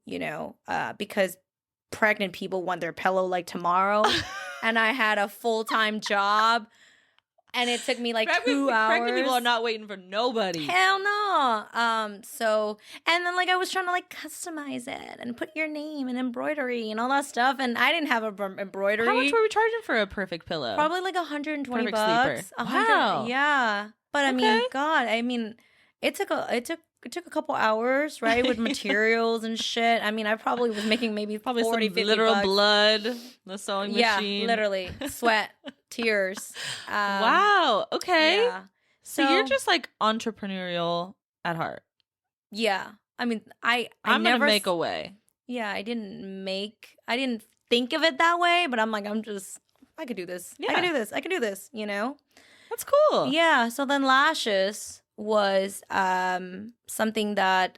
because pregnant people want their pillow like tomorrow. And I had a full-time job, and it took me like 2 hours. Pregnant people are not waiting for nobody. Hell no. So, and then like I was trying to like customize it and put your name and embroidery and all that stuff, and I didn't have a embroidery. How much were we charging for a perfect pillow? Probably like $120. Perfect sleeper. Wow. Yeah. But I mean, God, it took a couple hours, right, with materials and shit. I mean, I probably was making maybe 40, some 50 literal bucks. blood, the sewing machine. Yeah, literally. Sweat, tears. Wow. Okay. Yeah. So you're just like entrepreneurial at heart. Yeah. I mean, I'm never gonna make a way. Yeah, I didn't think of it that way, but I'm like, I could do this. Yeah. I can do this, That's cool. Yeah. So then lashes was something that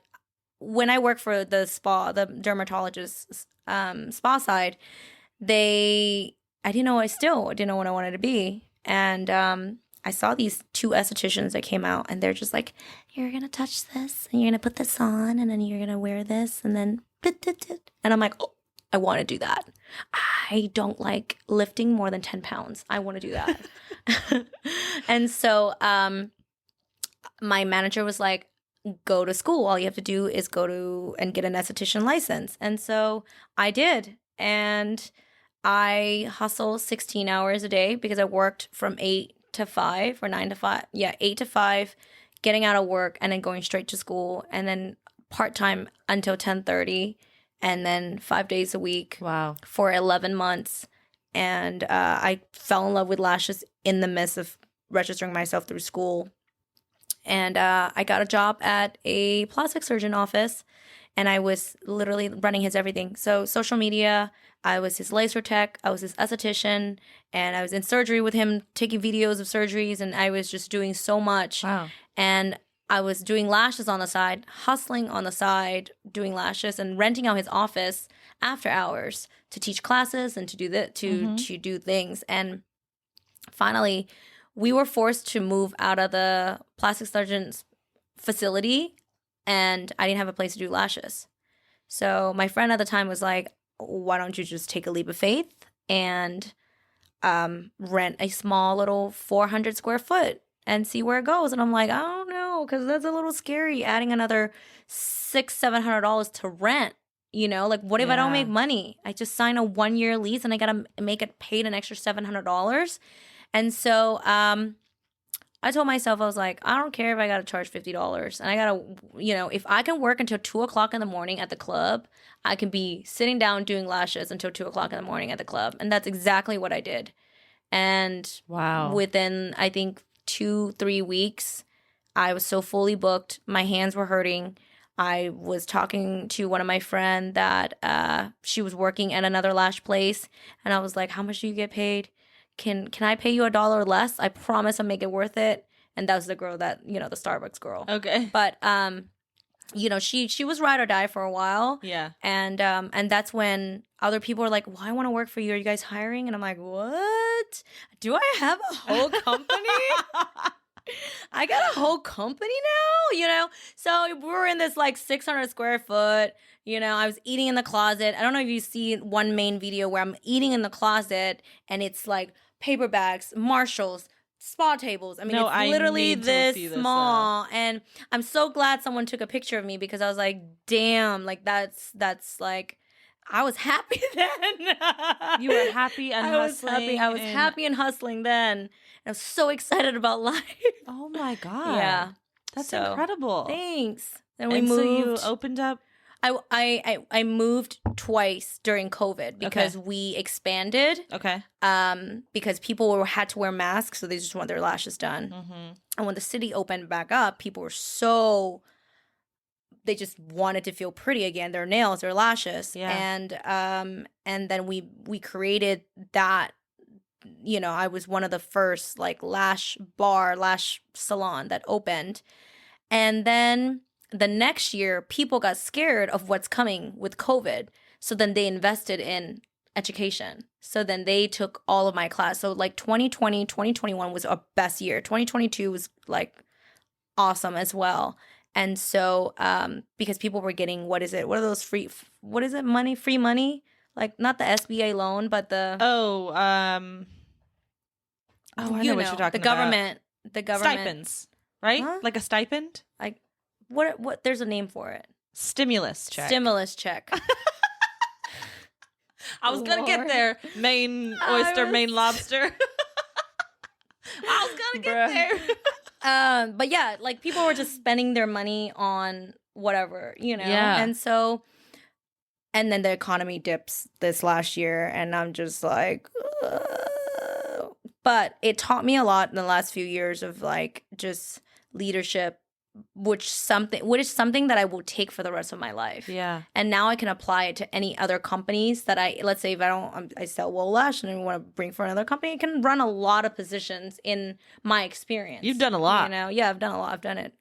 when I worked for the spa, the dermatologist spa side, I didn't know what I wanted to be. And I saw these 2 estheticians that came out, and they're just like, you're going to touch this, and you're going to put this on, and then you're going to wear this, and then, and I'm like, oh, I want to do that. I don't like lifting more than 10 pounds. I want to do that. And so my manager was like, go to school. All you have to do is go to and get an esthetician license. And so I did. And I hustle 16 hours a day because I worked from 8 to 5 or 9 to 5. Yeah, 8 to 5, getting out of work and then going straight to school, and then part-time until 10:30, and then 5 days a week. Wow. For 11 months. And I fell in love with lashes in the midst of registering myself through school. And I got a job at a plastic surgeon office, and I was literally running his everything. So social media, I was his laser tech, I was his esthetician, and I was in surgery with him, taking videos of surgeries, and I was just doing so much. Wow. And I was doing lashes on the side, hustling on the side, doing lashes, and renting out his office after hours to teach classes and to do things. And finally, we were forced to move out of the plastic surgeon's facility, and I didn't have a place to do lashes. So my friend at the time was like, why don't you just take a leap of faith and rent a small little 400 square foot and see where it goes? And I'm like, I don't know, because that's a little scary, adding another $600-$700 to rent. You know, like, what if I don't make money? I just sign a 1-year lease and I got to make it paid an extra $700. And so I told myself, I was like, I don't care if I got to charge $50. And I got to, if I can work until 2 o'clock in the morning at the club, I can be sitting down doing lashes until 2 o'clock in the morning at the club. And that's exactly what I did. And within, I think, 2-3 weeks, I was so fully booked. My hands were hurting. I was talking to one of my friends that she was working at another lash place. And I was like, how much do you get paid? Can I pay you $1 less? I promise I'll make it worth it. And that was the girl that, the Starbucks girl. Okay. But, she was ride or die for a while. Yeah. And that's when other people are like, well, I want to work for you. Are you guys hiring? And I'm like, what? Do I have a whole company? I got a whole company now, So we were in this like 600 square foot, I was eating in the closet. I don't know if you see one main video where I'm eating in the closet and it's like paper bags, Marshalls, spa tables. I mean, it's literally this small. And I'm so glad someone took a picture of me because I was like, damn, like that's like, I was happy then. You were happy and hustling. I was happy and hustling then. I was so excited about life. Oh my God. Yeah. That's incredible. Thanks. Then we moved. So you opened up. I moved twice during COVID because we expanded. Okay. Because people had to wear masks, so they just want their lashes done. Mm-hmm. And when the city opened back up, people were they just wanted to feel pretty again, their nails, their lashes. Yeah. And then we created that. I was one of the first like lash salon that opened. And then the next year, people got scared of what's coming with COVID. So then they invested in education. So then they took all of my class. So like 2020, 2021 was our best year. 2022 was like awesome as well. And so because people were getting, what are those free money? Like not the SBA loan, but the... I know what you're talking about. The government. Stipends, right? Huh? Like a stipend? Like what there's a name for it. Stimulus check. I was going to get there. Maine oyster, Maine lobster. I was going to get there. But yeah, like people were just spending their money on whatever, Yeah. And so, and then the economy dips this last year, and I'm just like, but it taught me a lot in the last few years of like just leadership, which is something that I will take for the rest of my life. Yeah. And now I can apply it to any other companies that let's say if I sell Woah Lash and I want to bring for another company, I can run a lot of positions in my experience. You've done a lot. Yeah, I've done a lot. I've done it.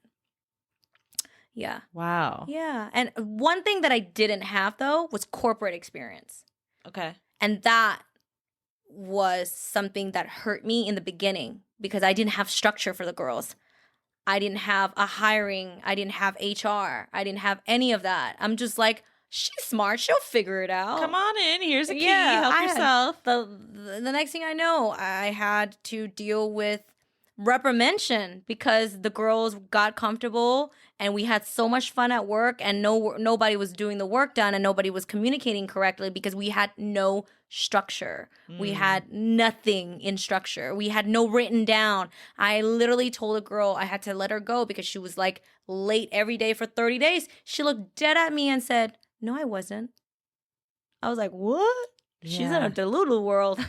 Yeah. Wow. Yeah. And one thing that I didn't have though was corporate experience. Okay. And that was something that hurt me in the beginning because I didn't have structure for the girls. I didn't have a hiring. I didn't have HR. I didn't have any of that. I'm just like, she's smart. She'll figure it out. Come on in. Here's a key. Help yourself. The next thing I know, I had to deal with reprimandation because the girls got comfortable and we had so much fun at work, and nobody was doing the work done, and nobody was communicating correctly because we had no structure. We had nothing in structure. We had no written down. I literally told a girl I had to let her go because she was like late every day for 30 days. She looked dead at me and said, "No, I wasn't." I was like, "What?" She's in a delulu world.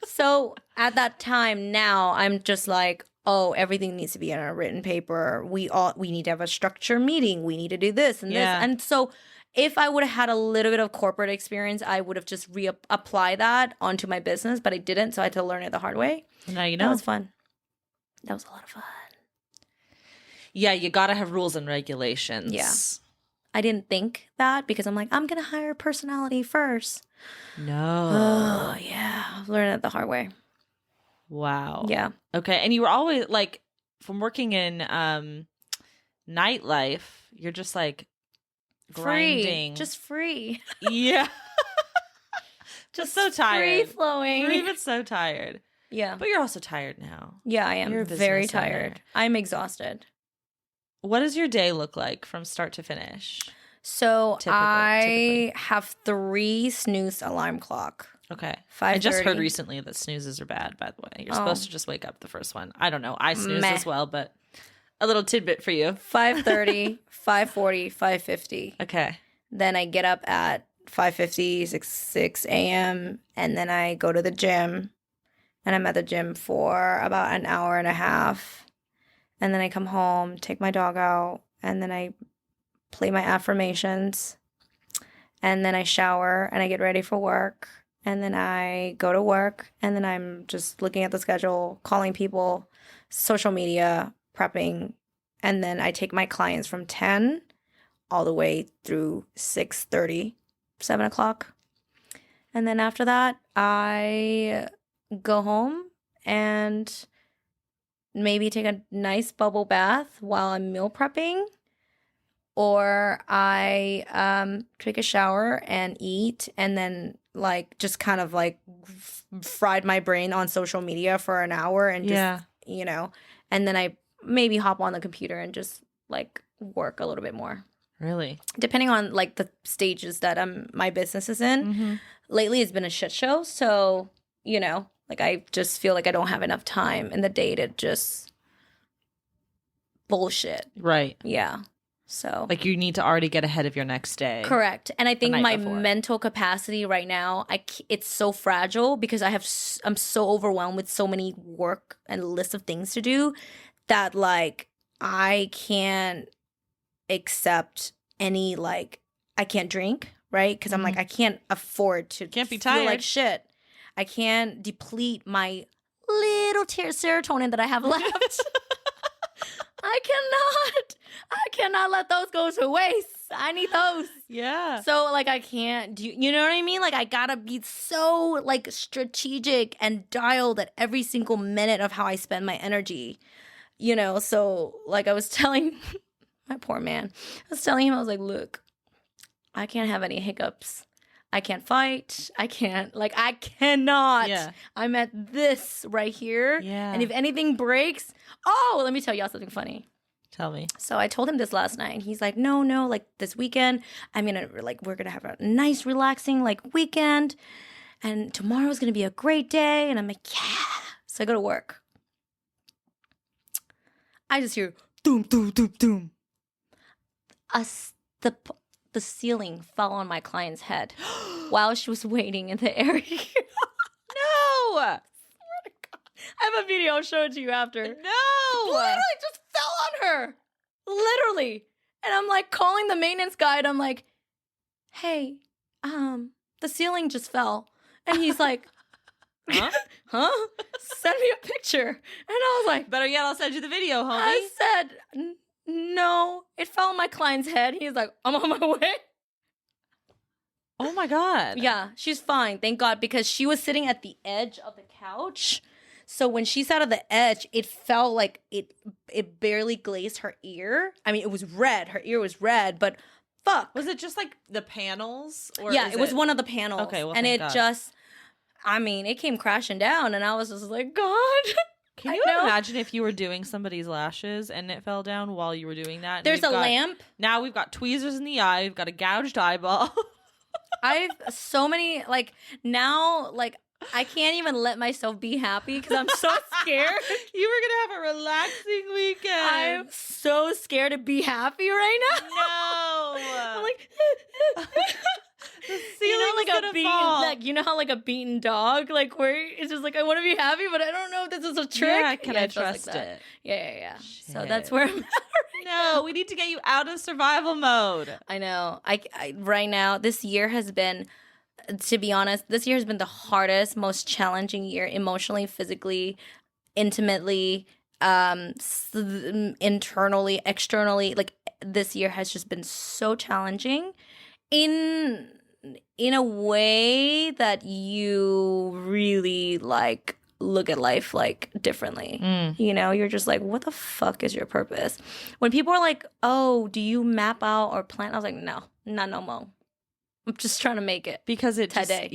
So at that time, now I'm just like, oh, everything needs to be in a written paper. We need to have a structure meeting. We need to do this and this. And so if I would have had a little bit of corporate experience, I would have just reapply that onto my business, but I didn't. So I had to learn it the hard way. Now you know. That was fun. That was a lot of fun. Yeah, you got to have rules and regulations. Yeah. I didn't think that because I'm like, I'm going to hire personality first. No. Oh, yeah. I've learned it the hard way. Wow. Yeah. Okay. And you were always like, from working in nightlife, you're just like grinding. Free. Just free. Yeah. Just so tired. Free flowing. You're even so tired. Yeah. But you're also tired now. Yeah, I am. You're a very business owner. tired. I'm exhausted. What does your day look like from start to finish? So Typically. I have 3 snooze alarm clock. Okay. 5:30. I just heard recently that snoozes are bad, by the way. You're supposed to just wake up the first one. I don't know. I snooze as well, but a little tidbit for you. 5:30, 5:40, 5:50. Okay. Then I get up at 5:50, 6 a.m., and then I go to the gym. And I'm at the gym for about an hour and a half. And then I come home, take my dog out, and then I play my affirmations. And then I shower and I get ready for work. And then I go to work, and then I'm just looking at the schedule, calling people, social media, prepping. And then I take my clients from 10 all the way through 6:30, 7 o'clock. And then after that, I go home and maybe take a nice bubble bath while I'm meal prepping. Or I take a shower and eat, and then like just kind of like fried my brain on social media for an hour and just, you know, and then I maybe hop on the computer and just like work a little bit more. Really? Depending on like the stages that my business is in. Mm-hmm. Lately it's been a shit show. So, you know, like I just feel like I don't have enough time in the day to just bullshit. Right. Yeah. So like you need to already get ahead of your next day. Correct. And I think my before. mental capacity right now, it's so fragile because I'm so overwhelmed with so many work and lists of things to do that like I can't accept any like I can't drink, right? Because I'm like I can't afford to Can't be feel tired. like shit. I can't deplete my little serotonin that I have left. I cannot let those go to waste. I need those. Yeah. So like I can't do, you know what I mean? Like I gotta be so like strategic and dialed at every single minute of how I spend my energy, you know? So like I was telling my poor man, I was telling him, I was like, look, I can't have any hiccups. I can't fight. I cannot. Yeah. I'm at this right here. Yeah. And if anything breaks, let me tell y'all something funny. Tell me. So I told him this last night, and he's like, no, like this weekend, we're gonna have a nice, relaxing like weekend, and tomorrow's gonna be a great day. And I'm like, yeah. So I go to work. I just hear doom, doom, doom, doom. The ceiling fell on my client's head while she was waiting in the area. No. I have a video. I'll show it to you after. No. Literally just fell on her. Literally. And I'm like calling the maintenance guy, and I'm like, hey, the ceiling just fell. And he's like, huh? Send me a picture. And I was like, better yet, I'll send you the video, homie. I said, no, it fell on my client's head. He's like, I'm on my way. Oh my God. Yeah, she's fine. Thank God, because she was sitting at the edge of the couch. So when she sat on the edge, it felt like it barely glazed her ear. I mean, it was red. Her ear was red, but fuck. Was it just like the panels? Or yeah, it was one of the panels. Okay, well, and thank it God. just, I mean, it came crashing down, and I was just like, God. Can you imagine if you were doing somebody's lashes and it fell down while you were doing that? There's a lamp. Now we've got tweezers in the eye. We've got a gouged eyeball. I've so many, like, now, like, I can't even let myself be happy because I'm so scared. You were going to have a relaxing weekend. I'm so scared to be happy right now. No. I'm like, the you know, like a beaten, fall. like, you know how like a beaten dog, like where it's just like, I want to be happy, but I don't know if this is a trick. Yeah, can I it feels trust like that. it? Yeah. So Shit. that's where I'm at. No, we need to get you out of survival mode. I know. I right now, this year has been, to be honest, this year has been the hardest, most challenging year emotionally, physically, intimately, internally, externally. Like, this year has just been so challenging in a way that you really like look at life like differently. You know, you're just like, what the fuck is your purpose? When people are like, oh, do you map out or plan? I was like, no, not no more. I'm just trying to make it. Because it today.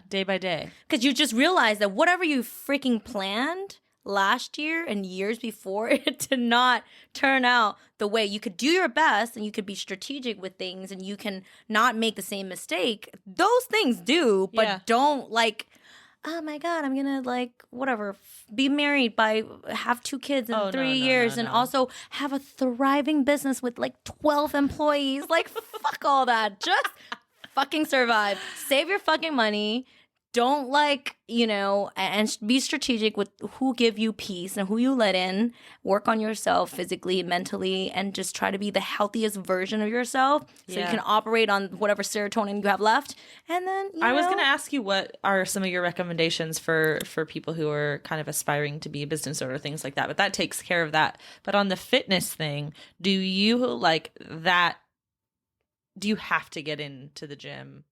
Day by day. Because you just realize that whatever you freaking planned last year and years before, it did not turn out the way you could do your best, and you could be strategic with things, and you can not make the same mistake. Those things do, but don't like, oh my God, I'm gonna like whatever, be married by, have 2 kids in 3 years, and also have a thriving business with like 12 employees. Like, fuck all that. Just fucking survive. Save your fucking money. Don't like, you know, and be strategic with who give you peace and who you let in. Work on yourself physically, mentally, and just try to be the healthiest version of yourself so you can operate on whatever serotonin you have left. And then, I was going to ask you, what are some of your recommendations for people who are kind of aspiring to be a business owner, things like that? But that takes care of that. But on the fitness thing, do you like that? Do you have to get into the gym?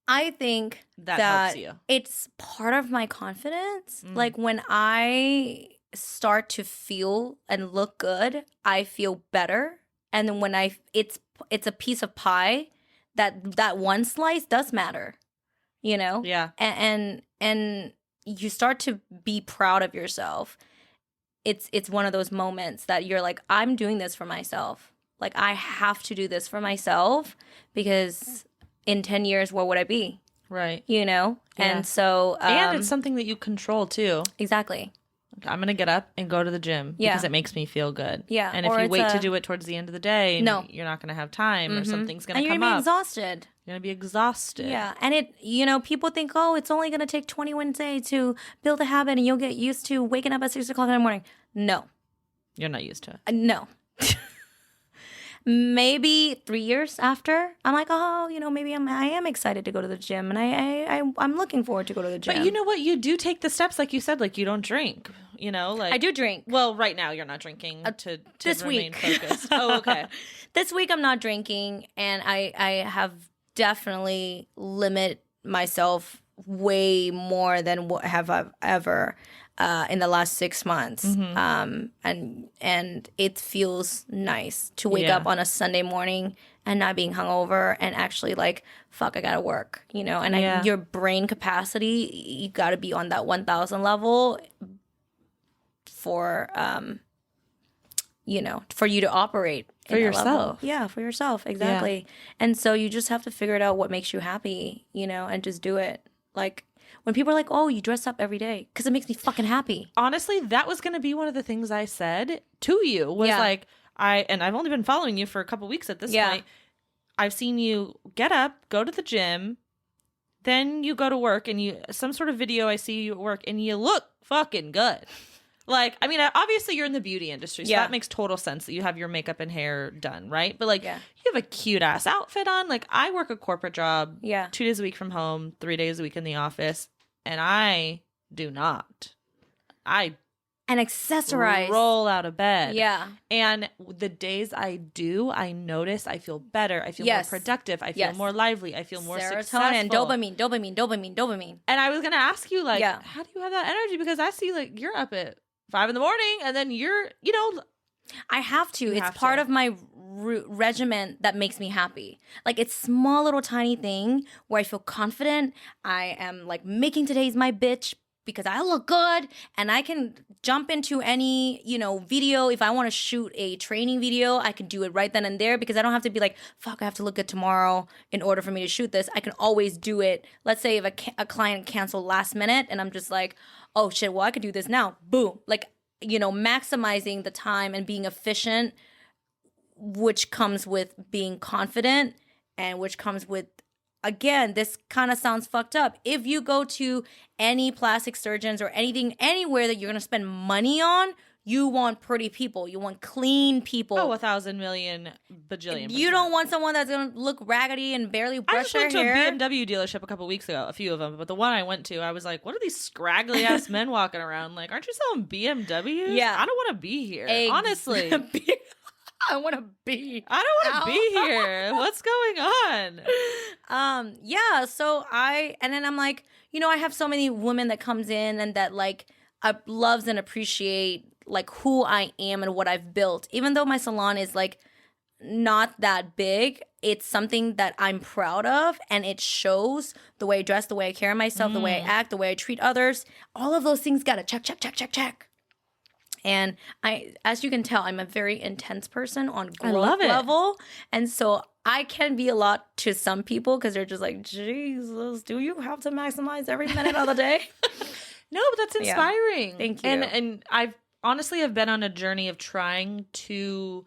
I think that helps you. It's part of my confidence. Like, when I start to feel and look good, I feel better. And then when it's a piece of pie, that one slice does matter, you know? Yeah. And you start to be proud of yourself. It's one of those moments that you're like, I'm doing this for myself. Like, I have to do this for myself, because in 10 years, where would I be? Right. You know? Yeah. And so... and it's something that you control, too. Exactly. I'm going to get up and go to the gym because it makes me feel good. Yeah. And if you wait to do it towards the end of the day, you're not going to have time, or something's going to come up. And you're going to be exhausted. You're going to be exhausted. Yeah. And it, you know, people think, oh, it's only going to take 21 days to build a habit and you'll get used to waking up at 6 o'clock in the morning. No. You're not used to it. No. Maybe 3 years after, I'm like, oh, you know, maybe I am excited to go to the gym, and I'm looking forward to go to the gym. But you know what? You do take the steps, like you said, like you don't drink. You know, like I do drink. Well, right now you're not drinking to this remain week. focused. Oh, okay. This week I'm not drinking, and I have definitely limited myself way more than what have I ever in the last 6 months. And it feels nice to wake up on a Sunday morning and not being hungover and actually like, fuck, I gotta work, you know? And your brain capacity, you gotta be on that 1,000 level for, you know, for you to operate. For yourself. Yeah, for yourself. Exactly. Yeah. And so you just have to figure it out what makes you happy, you know, and just do it. Like, when people are like, oh, you dress up every day, because it makes me fucking happy. Honestly, that was going to be one of the things I said to you was like, I've only been following you for a couple weeks at this point. I've seen you get up, go to the gym, then you go to work, and some sort of video I see you at work, and you look fucking good. Like, I mean, obviously you're in the beauty industry, so that makes total sense that you have your makeup and hair done, right? But like, you have a cute ass outfit on. Like, I work a corporate job 2 days a week from home, 3 days a week in the office, and I do not. and accessorize. Roll out of bed. Yeah. And the days I do, I notice I feel better. I feel more productive. I feel more lively. I feel more successful. Serotonin, dopamine. And I was going to ask you, like, how do you have that energy? Because I see, like, you're up at 5 a.m. and then you're, you know. I have to. It's part of my regimen that makes me happy. Like, it's small little tiny thing where I feel confident. I am, like, making today's my bitch because I look good, and I can jump into any, you know, video. If I want to shoot a training video, I can do it right then and there because I don't have to be like, fuck, I have to look good tomorrow in order for me to shoot this. I can always do it. Let's say if a client canceled last minute and I'm just like, oh shit, well, I could do this now. Boom. Like, you know, maximizing the time and being efficient, which comes with being confident and which comes with, again, this kind of sounds fucked up. If you go to any plastic surgeons or anything, anywhere that you're going to spend money on, you want pretty people. You want clean people. Oh, 1,000 million bajillion. You don't want someone that's going to look raggedy and barely brush their hair. I just went to a BMW dealership a couple weeks ago, a few of them. But the one I went to, I was like, what are these scraggly ass men walking around? Like, aren't you selling BMWs? Yeah. I don't want to be here. Honestly. I want to be. I don't want to be here. What's going on? Yeah. So and then I'm like, you know, I have so many women that comes in and that like loves and appreciate like who I am and what I've built. Even though my salon is like not that big, it's something that I'm proud of, and it shows the way I dress, the way I carry myself, the way I act, the way I treat others. All of those things got to check. And as you can tell, I'm a very intense person on growth level. And so I can be a lot to some people because they're just like, Jesus, do you have to maximize every minute of the day? No, but that's inspiring. Yeah. Thank you. And I've honestly have been on a journey of trying to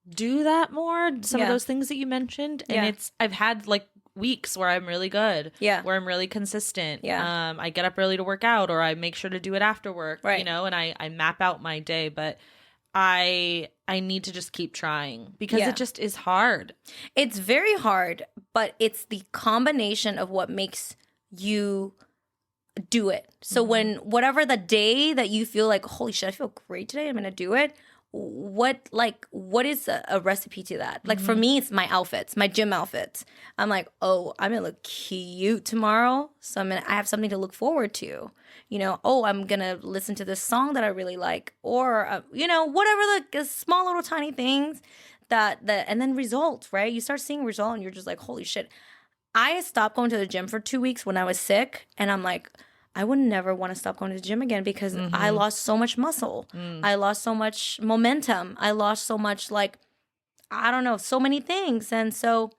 do that more. Some of those things that you mentioned. And I've had like weeks where I'm really good. Yeah. Where I'm really consistent. Yeah. I get up early to work out, or I make sure to do it after work. Right. You know, and I map out my day. But I need to just keep trying because it just is hard. It's very hard, but it's the combination of what makes you do it. So when whatever the day that you feel like, holy shit, I feel great today, I'm gonna do it. What is a recipe to that? Like for me, it's my outfits, my gym outfits. I'm like, oh, I'm gonna look cute tomorrow, so I have something to look forward to. You know, oh, I'm gonna listen to this song that I really like, or you know, whatever the small little tiny things that and then results, right? You start seeing result, and you're just like, holy shit. I stopped going to the gym for 2 weeks when I was sick, and I'm like, I would never want to stop going to the gym again because I lost so much muscle. I lost so much momentum. I lost so much, like, I don't know, so many things. And so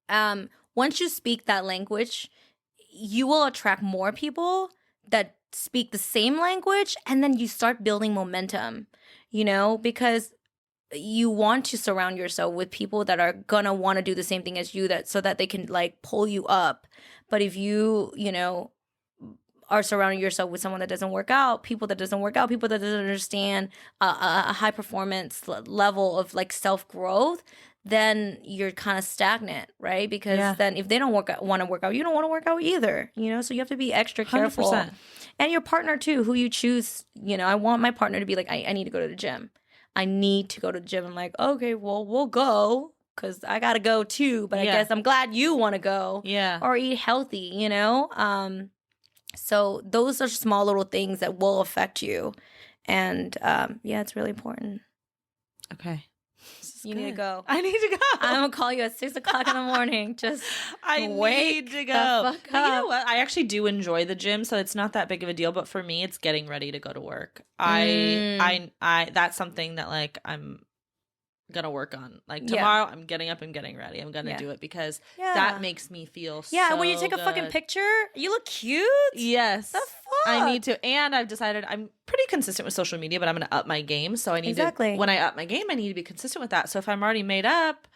once you speak that language, you will attract more people that speak the same language, and then you start building momentum, you know, because you want to surround yourself with people that are gonna want to do the same thing as you, that so that they can like pull you up. But if you know, are surrounding yourself with someone that doesn't work out, people that doesn't understand a high performance level of like self-growth, then you're kind of stagnant, right? Because then if they don't want to work out, you don't want to work out either, you know? So you have to be extra careful. 100%. And your partner too, who you choose, you know, I want my partner to be like, I need to go to the gym. I need to go to the gym. I'm like, okay, well, we'll go because I got to go too. But I guess I'm glad you want to go. Yeah. Or eat healthy, you know? So those are small little things that will affect you. And it's really important. Okay. You need to go. I need to go. I'm going to call you at 6 o'clock in the morning. Just I need to go. But you know what? I actually do enjoy the gym, so it's not that big of a deal. But for me, it's getting ready to go to work. I that's something that like I'm gonna work on. Like tomorrow, I'm getting up and getting ready. I'm gonna do it because that makes me feel so when you take a fucking picture, you look cute. Yes. The fuck? I need to. And I've decided I'm pretty consistent with social media, but I'm gonna up my game. So I need to, when I up my game, I need to be consistent with that. So if I'm already made up,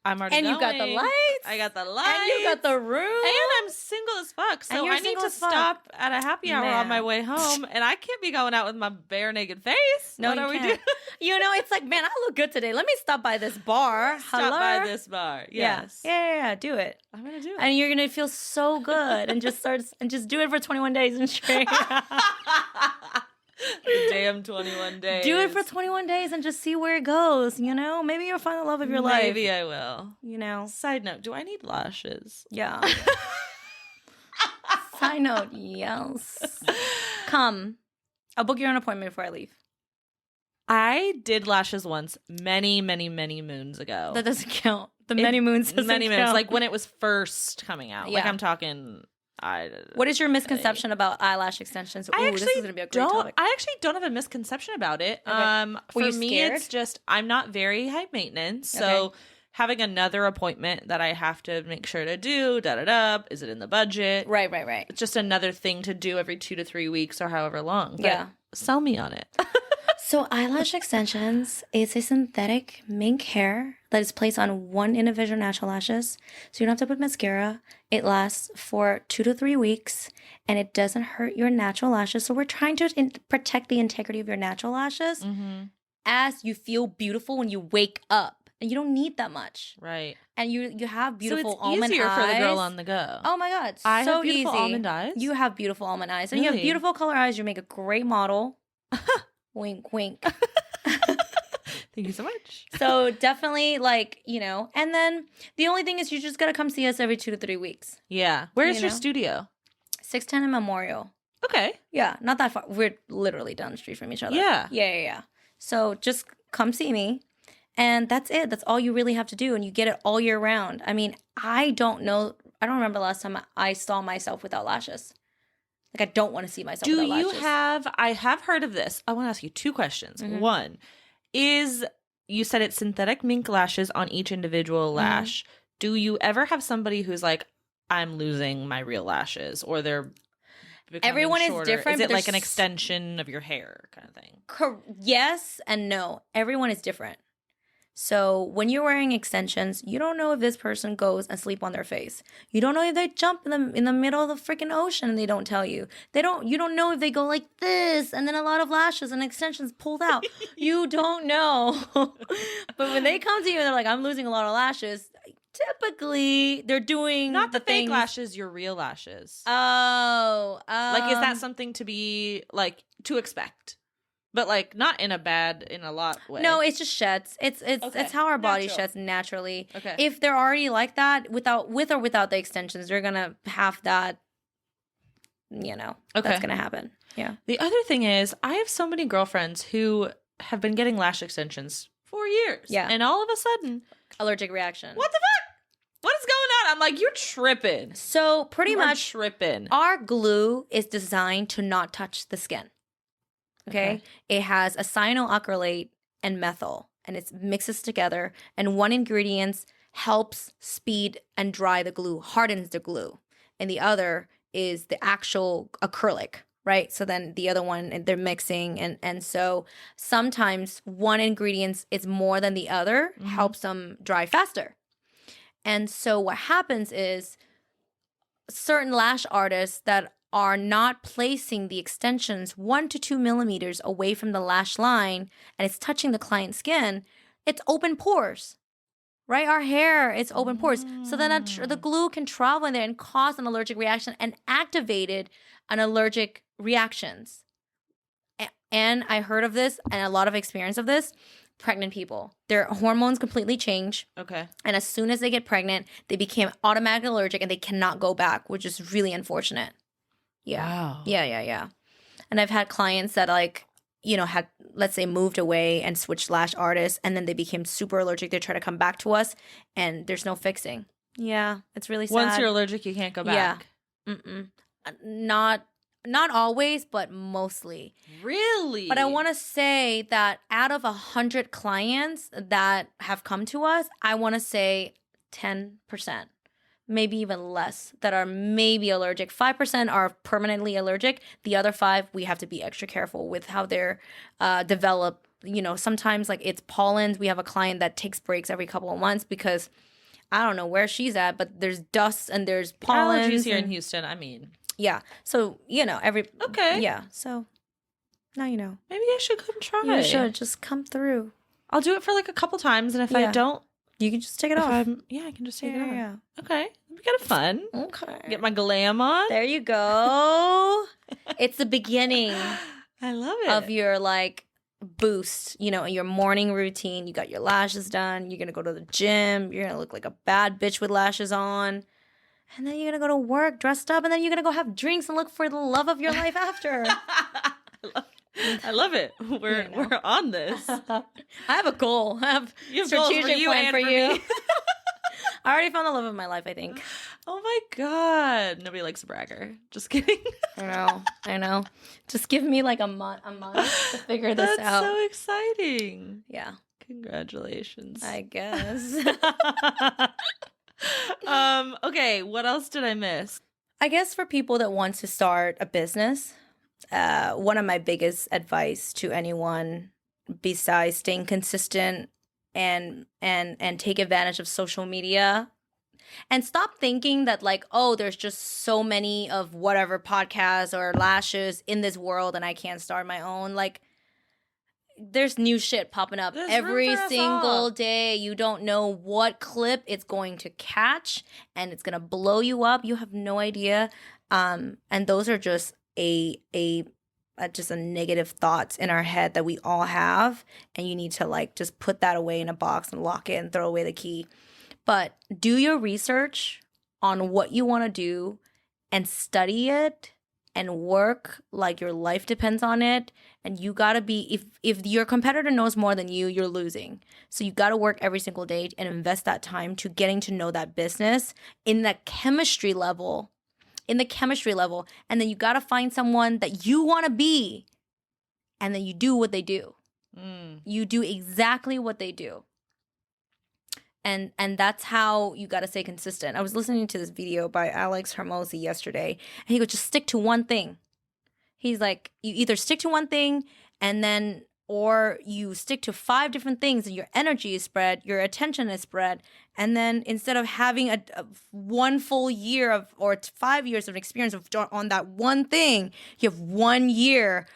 I'm already and going. you got the lights. I got the lights. And you got the room. And I'm single as fuck. So I need to stop at a happy hour on my way home. And I can't be going out with my bare naked face. No, what are we doing? You know, it's like, man, I look good today. Let me stop by this bar. Stop by this bar. Yes. Yeah. Do it. I'm going to do it. And you're going to feel so good. And just do it for 21 days and straight. The damn 21 days. Do it for 21 days and just see where it goes, you know? Maybe you'll find the love of your life. Maybe I will. You know? Side note, do I need lashes? Yeah. Side note, yes. Come. I'll book you an appointment before I leave. I did lashes once many, many, many moons ago. That doesn't count. The many moons doesn't Many count. moons. Like when it was first coming out. Yeah. Like I'm talking... What is your misconception about eyelash extensions? Ooh, this is going to be a great topic. I actually don't have a misconception about it. Okay. For Were you me, scared? it's just I'm not very high maintenance. So having another appointment that I have to make sure to do, is it in the budget? Right. It's just another thing to do every 2 to 3 weeks or however long. But Yeah. sell me on it. So eyelash extensions is a synthetic mink hair that is placed on one individual natural lashes. So you don't have to put mascara. It lasts for 2 to 3 weeks and it doesn't hurt your natural lashes. So we're trying to protect the integrity of your natural lashes as you feel beautiful when you wake up. And you don't need that much. Right. And you have beautiful so it's almond easier eyes. For the girl on the go. Oh my God. I so have beautiful easy. almond eyes? You have beautiful almond eyes. And you Really? have beautiful color eyes. You make a great model. Wink, wink. Thank you so much. So definitely and then the only thing is you just got to come see us every 2 to 3 weeks. Yeah. Where is You your know? studio? 610 in Memorial. Okay. Yeah, not that far. We're literally down the street from each other. Yeah. Yeah. So just come see me. And that's it. That's all you really have to do. And you get it all year round. I mean, I don't remember the last time I saw myself without lashes. Like, I don't want to see myself without lashes. I have heard of this. I want to ask you 2 questions. Mhm. One is, you said it's synthetic mink lashes on each individual lash. Do you ever have somebody who's like, I'm losing my real lashes, or they're becoming Everyone is shorter? different, Is but it like an there's- extension of your hair kind of thing? Yes and no. Everyone is different. So when you're wearing extensions, you don't know if this person goes and sleep on their face. You don't know if they jump in the middle of the freaking ocean and they don't tell you. You don't know if they go like this and then a lot of lashes and extensions pulled out. You don't know. But when they come to you and they're like, I'm losing a lot of lashes, typically they're doing Not the fake things. lashes, your real lashes. Oh. Like, is that something to be, like, to expect? But, like, not in a lot way. No, it's just sheds. It's how our body Natural. sheds naturally. Okay. If they're already like that, with or without the extensions, they're gonna have that. That's gonna happen. Yeah. The other thing is, I have so many girlfriends who have been getting lash extensions for years. Yeah. And all of a sudden, Allergic reaction. what the fuck? What is going on? I'm like, you're tripping. So pretty You are much, tripping. our glue is designed to not touch the skin. Okay. It has a cyanoacrylate and methyl, and it mixes together. And one ingredient helps speed and dry the glue, hardens the glue, and the other is the actual acrylic, right? So then the other one, they're mixing, and so sometimes one ingredient is more than the other, helps them dry faster. And so what happens is certain lash artists that are not placing the extensions 1 to 2 millimeters away from the lash line and it's touching the client's skin, it's open pores, right? Our hair, it's open pores. So then the glue can travel in there and cause an allergic reaction and activated an allergic reactions. And I heard of this and a lot of experience of this. Pregnant people, their hormones completely change. Okay. And as soon as they get pregnant, they became automatically allergic and they cannot go back, which is really unfortunate. Yeah. Wow. Yeah. And I've had clients that had, let's say, moved away and switched lash artists and then they became super allergic. They try to come back to us and there's no fixing. Yeah. It's really sad. Once you're allergic, you can't go back. Yeah. Not always, but mostly. Really? But I want to say that out of 100 clients that have come to us, I want to say 10%, maybe even less, that are maybe allergic. 5% are permanently allergic. The other 5, we have to be extra careful with how they're developed. Sometimes like it's pollens. We have a client that takes breaks every couple of months because I don't know where she's at, but there's dust and there's pollens. Allergies here in Houston, I mean. Yeah. So, Okay. Yeah. So now you know. Maybe I should come try. You should just come through. I'll do it for like a couple times, and if I don't, you can just take it off. I can just take it off. Yeah. Okay. It'll be kind of fun. Okay. Get my glam on. There you go. It's the beginning. I love it. of your like boost, you know, your morning routine. You got your lashes done. You're going to go to the gym. You're going to look like a bad bitch with lashes on. And then you're going to go to work dressed up. And then you're going to go have drinks and look for the love of your life after. I love it. We're on this. I have a goal. I have You have strategic goals for you plan and for for you. me. I already found the love of my life, I think. Oh my God. Nobody likes a bragger. Just kidding. I know. Just give me like a month to figure this out. That's so exciting. Yeah. Congratulations. I guess. Okay, what else did I miss? I guess for people that want to start a business, one of my biggest advice to anyone besides staying consistent and take advantage of social media and stop thinking that like, oh, there's just so many of whatever podcasts or lashes in this world and I can't start my own. Like, there's new shit popping up every single day. You don't know what clip it's going to catch and it's going to blow you up. You have no idea. And those are just just a negative thoughts in our head that we all have. And you need to like just put that away in a box and lock it and throw away the key. But do your research on what you want to do and study it and work like your life depends on it. And you got to be, if your competitor knows more than you, you're losing. So you got to work every single day and invest that time to getting to know that business in the chemistry level. And then you got to find someone that you want to be. And then you do what they do. You do exactly what they do. And that's how you got to stay consistent. I was listening to this video by Alex Hermosi yesterday, and he goes, just stick to one thing. He's like, you either stick to one thing or you stick to 5 different things and your energy is spread, your attention is spread. And then instead of having a 1 full year or 5 years of experience on that one thing, you have 1 year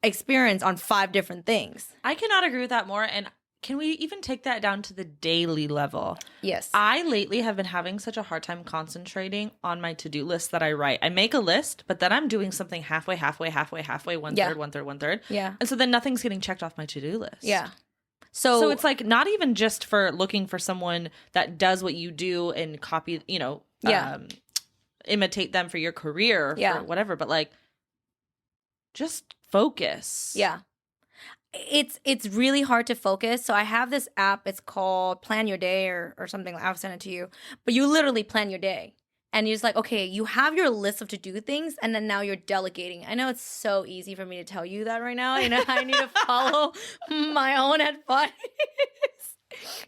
experience on 5 different things. I cannot agree with that more. And can we even take that down to the daily level? Yes. I lately have been having such a hard time concentrating on my to-do list that I write. I make a list, but then I'm doing something halfway, one third. Yeah. And so then nothing's getting checked off my to-do list. Yeah. So it's like not even just for looking for someone that does what you do and copy, imitate them for your career or whatever, but like just focus. Yeah. It's really hard to focus. So I have this app. It's called Plan Your Day or something. I'll send it to you. But you literally plan your day. And you're just like, okay, you have your list of to-do things, and then now you're delegating. I know it's so easy for me to tell you that right now. You know, I need to follow my own advice.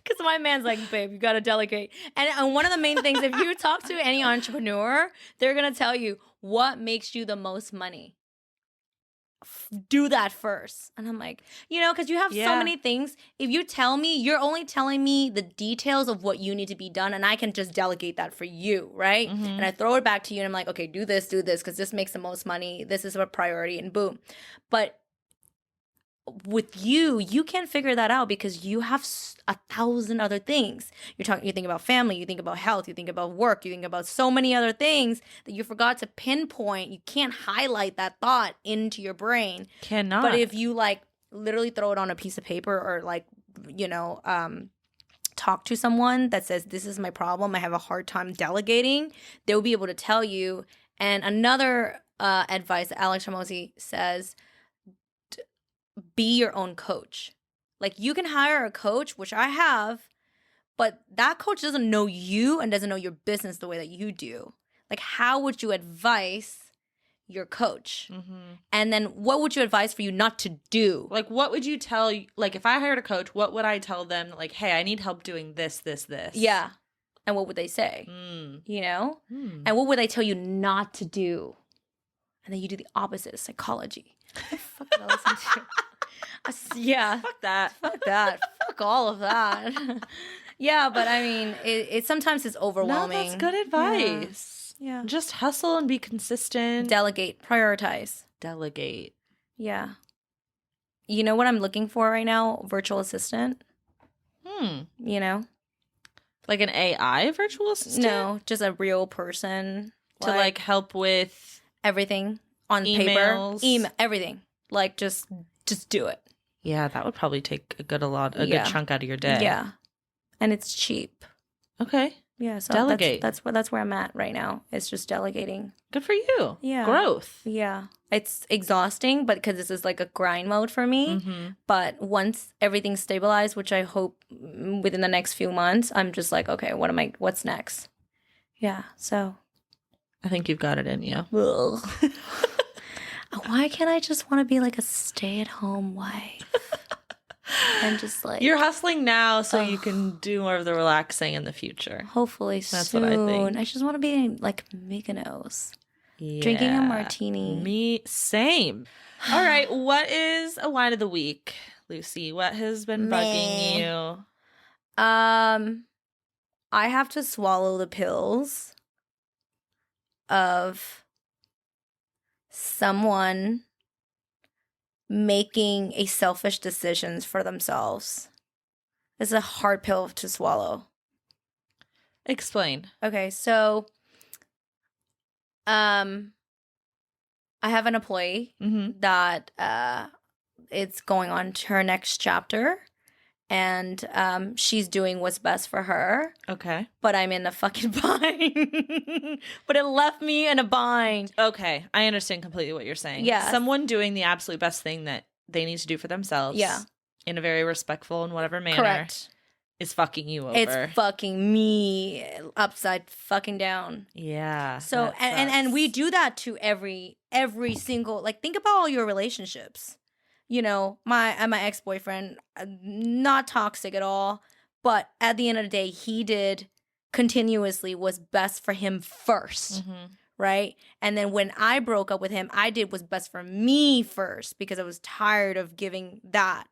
Because my man's like, babe, you got to delegate. And one of the main things, if you talk to any entrepreneur, they're going to tell you what makes you the most money. Do that first. And I'm like, because you have so many things. If you tell me, you're only telling me the details of what you need to be done, and I can just delegate that for you, right? Mm-hmm. And I throw it back to you, and I'm like, okay, do this, because this makes the most money. This is a priority, and boom. But with you can't figure that out because you have 1,000 other things. You think about family, you think about health, you think about work, you think about so many other things that you forgot to pinpoint. You can't highlight that thought into your brain. Cannot. But if you like literally throw it on a piece of paper or like, talk to someone that says, this is my problem, I have a hard time delegating, they'll be able to tell you. And another advice that Alex Hermosi says, be your own coach. Like, you can hire a coach, which I have, but that coach doesn't know you and doesn't know your business the way that you do. Like, how would you advise your coach? Mm-hmm. And then what would you advise for you not to do? Like, what would you tell, like, if I hired a coach, what would I tell them? Like, hey, I need help doing this. Yeah. And what would they say? And what would they tell you not to do? And then you do the opposite of psychology. Fuck that, listen to. Yeah. Fuck that. Fuck all of that. Yeah, but I mean, it sometimes is overwhelming. No, that's good advice. Yeah. Just hustle and be consistent. Delegate. Prioritize. Delegate. Yeah. You know what I'm looking for right now? Virtual assistant. Like an AI virtual assistant? No, just a real person. To like help with everything on emails. paper. Everything. Like, just do it. Yeah, that would probably take a good chunk out of your day. Yeah. And it's cheap. Okay. Yeah, so delegate. That's where I'm at right now. It's just delegating. Good for you. Yeah. Growth. Yeah. It's exhausting, but because this is like a grind mode for me. Mm-hmm. But once everything's stabilized, which I hope within the next few months, I'm just like, okay, what's next? Yeah, so. I think you've got it in you. Why can't I just want to be like a stay-at-home wife? And just like... You're hustling now so you can do more of the relaxing in the future. Hopefully That's soon. what I think. I just want to be like Mykonos. Yeah. Drinking a martini. Me, same. All right, what is a wine of the week, Lucy? What has been bugging you? I have to swallow the pills of someone making a selfish decisions for themselves. It's a hard pill to swallow. Explain. Okay, so I have an employee that it's going on to her next chapter, and she's doing what's best for her. Okay. But I'm in a fucking bind. But it left me in a bind. Okay, I understand completely what you're saying. Yeah. Someone doing the absolute best thing that they need to do for themselves. Yeah. In a very respectful and whatever manner. Correct. Is fucking you over. It's fucking me upside fucking down. Yeah. So and we do that to every single, like, think about all your relationships. You know, my ex-boyfriend, not toxic at all, but at the end of the day, he did continuously what's best for him first. Right? And then when I broke up with him, I did what's best for me first because I was tired of giving that.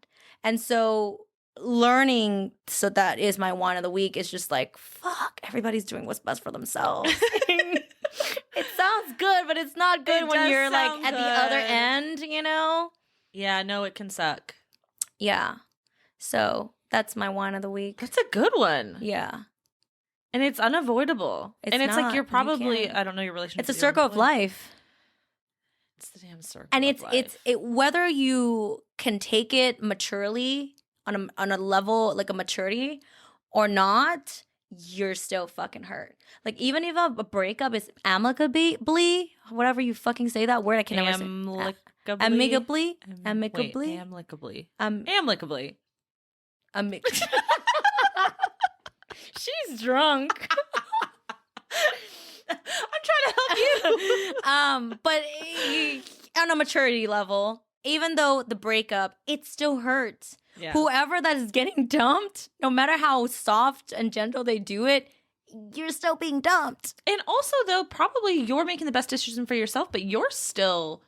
And so learning, so that is my wine of the week, is just like, fuck, everybody's doing what's best for themselves. It sounds good, but it's not good when you're like at the other end, you know? Yeah, no, it can suck. Yeah. So that's my wine of the week. That's a good one. Yeah. And it's unavoidable. It's and it's not. like you're probably, You I don't know your relationship. It's a circle of life. It's the damn circle. And of life. it's whether you can take it maturely on a level, like a maturity, or not, you're still fucking hurt. Like, even if a breakup is amicably, whatever you fucking say that word, I can never say. Amicably. She's drunk. I'm trying to help you. But on a maturity level, even though the breakup, it still hurts. Yeah. Whoever that is getting dumped, no matter how soft and gentle they do it, you're still being dumped. And also, though, probably you're making the best decision for yourself, but you're still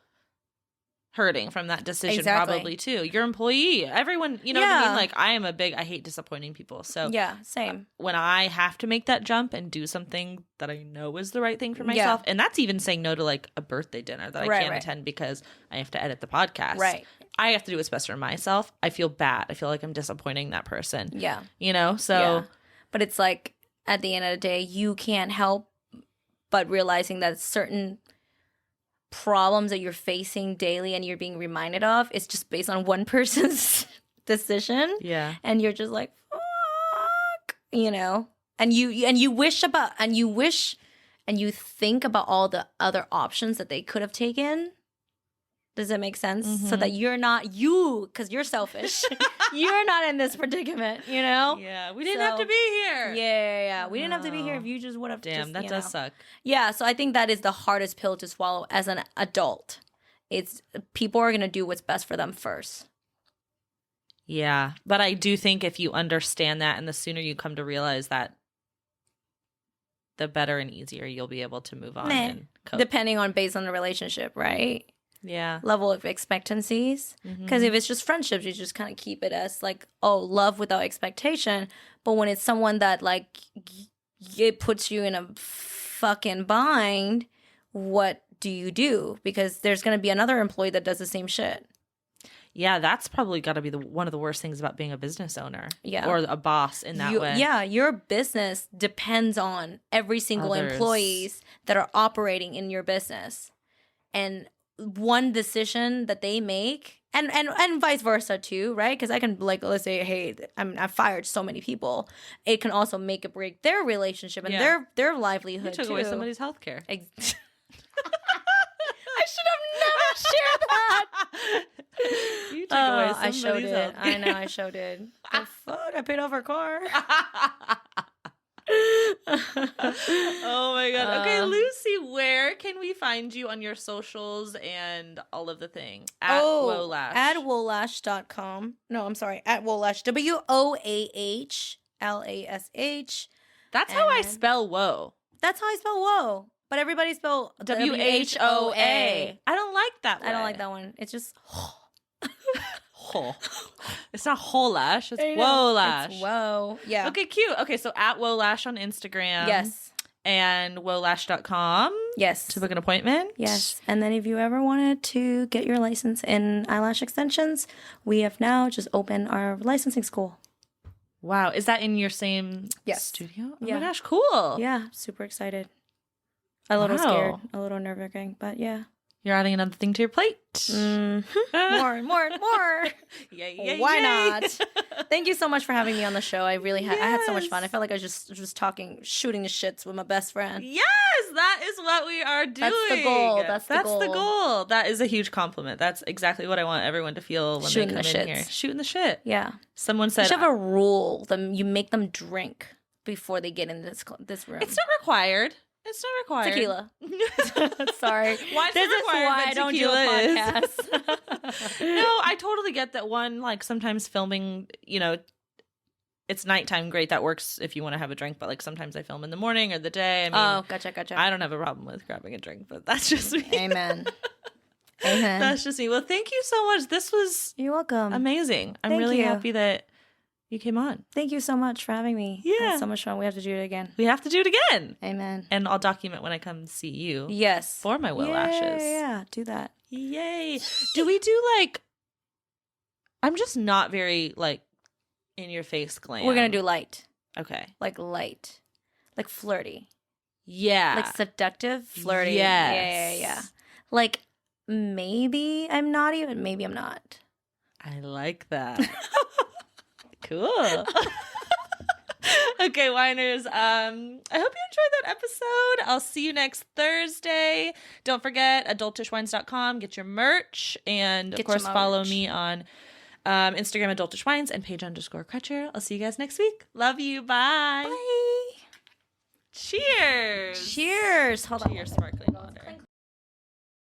hurting from that decision. Exactly. Probably too. Your employee, everyone, you know what I mean? Like, I hate disappointing people. So yeah, same. When I have to make that jump and do something that I know is the right thing for myself, and that's even saying no to like a birthday dinner that I can't attend because I have to edit the podcast. Right. I have to do what's best for myself. I feel bad. I feel like I'm disappointing that person. Yeah. You know? So. Yeah. But it's like, at the end of the day, you can't help but realizing that certain problems that you're facing daily and you're being reminded of, it's just based on one person's decision. Yeah. And you're just like, fuck, you know? And you think about all the other options that they could have taken. Does that make sense? Mm-hmm. So that you're not because you're selfish. You're not in this predicament, you know? Yeah, we didn't have to be here. Yeah. We didn't have to be here if you just would have. Damn, that does suck. Yeah, so I think that is the hardest pill to swallow as an adult. It's people are going to do what's best for them first. Yeah, but I do think if you understand that and the sooner you come to realize that, the better and easier you'll be able to move on and cope. Depending based on the relationship, right? Yeah. Level of expectancies. Because if it's just friendships, you just kind of keep it as like, oh, love without expectation. But when it's someone that like it puts you in a fucking bind, what do you do? Because there's going to be another employee that does the same shit. Yeah, that's probably got to be one of the worst things about being a business owner. Yeah. Or a boss in that way. Yeah, your business depends on every single employees that are operating in your business. And one decision that they make, and vice versa too, right? Because I can, like, let's say, hey, I've fired so many people. It can also make or break their relationship and their livelihood. You took away somebody's healthcare. I should have never shared that. You took away somebody's I showed it. healthcare. I know, I showed it. The fuck? I paid off her car. Oh my god. Okay, Lucy, where can we find you on your socials and all of the things? At Woah Lash. At woahlash.com. No, I'm sorry. At Woah Lash. WOAHLASH. That's how I spell woe. That's how I spell woe. But everybody spell WHOA. I don't like that one. I don't like that one. It's just It's not whole lash. It's Woah Lash. It's whoa. Yeah. Okay, cute. Okay, so at Woah Lash on Instagram. Yes. And woahlash.com. Yes. To book an appointment. Yes. And then if you ever wanted to get your license in eyelash extensions, we have now just opened our licensing school. Wow. Is that in your same studio? Oh my gosh, cool. Yeah. Super excited. A little scared. A little nerve-wracking. But yeah. You're adding another thing to your plate. More. Yay. Why not? Thank you so much for having me on the show. I really had. I had so much fun. I felt like I was just talking, shooting the shits with my best friend. Yes, that is what we are doing. That's the goal. That's the goal. That is a huge compliment. That's exactly what I want everyone to feel when they come in here. Shooting the shit. Yeah. Someone said, you should have a rule. You make them drink before they get in this room. It's not required. It's not required. Tequila. Sorry. Why is this it required? Is why I don't do a podcast. No, I totally get that one. Like sometimes filming, it's nighttime. Great, that works if you want to have a drink. But like sometimes I film in the morning or the day. I mean, gotcha. I don't have a problem with grabbing a drink, but that's just me. Amen. That's just me. Well, thank you so much. This was You're welcome. Amazing. I'm really happy that you came on. Thank you so much for having me. Yeah. It's so much fun. We have to do it again. We have to do it again. Amen. And I'll document when I come see you. Yes. For my Woah Lashes. Yeah, do that. Yay. Do we do like, I'm just not very like in your face glam. We're going to do light. Okay. Like light. Like flirty. Yeah. Like seductive, flirty. Yes. Yeah. Like maybe I'm not even, maybe I'm not. I like that. Cool. Okay, Whiners. I hope you enjoyed that episode. I'll see you next Thursday. Don't forget, adultishwines.com. Get your merch. And, of course, follow me on Instagram, adultishwines, and Paige_Crutcher. I'll see you guys next week. Love you. Bye. Bye. Cheers. Cheers. Hold on. Cheers, sparkling water.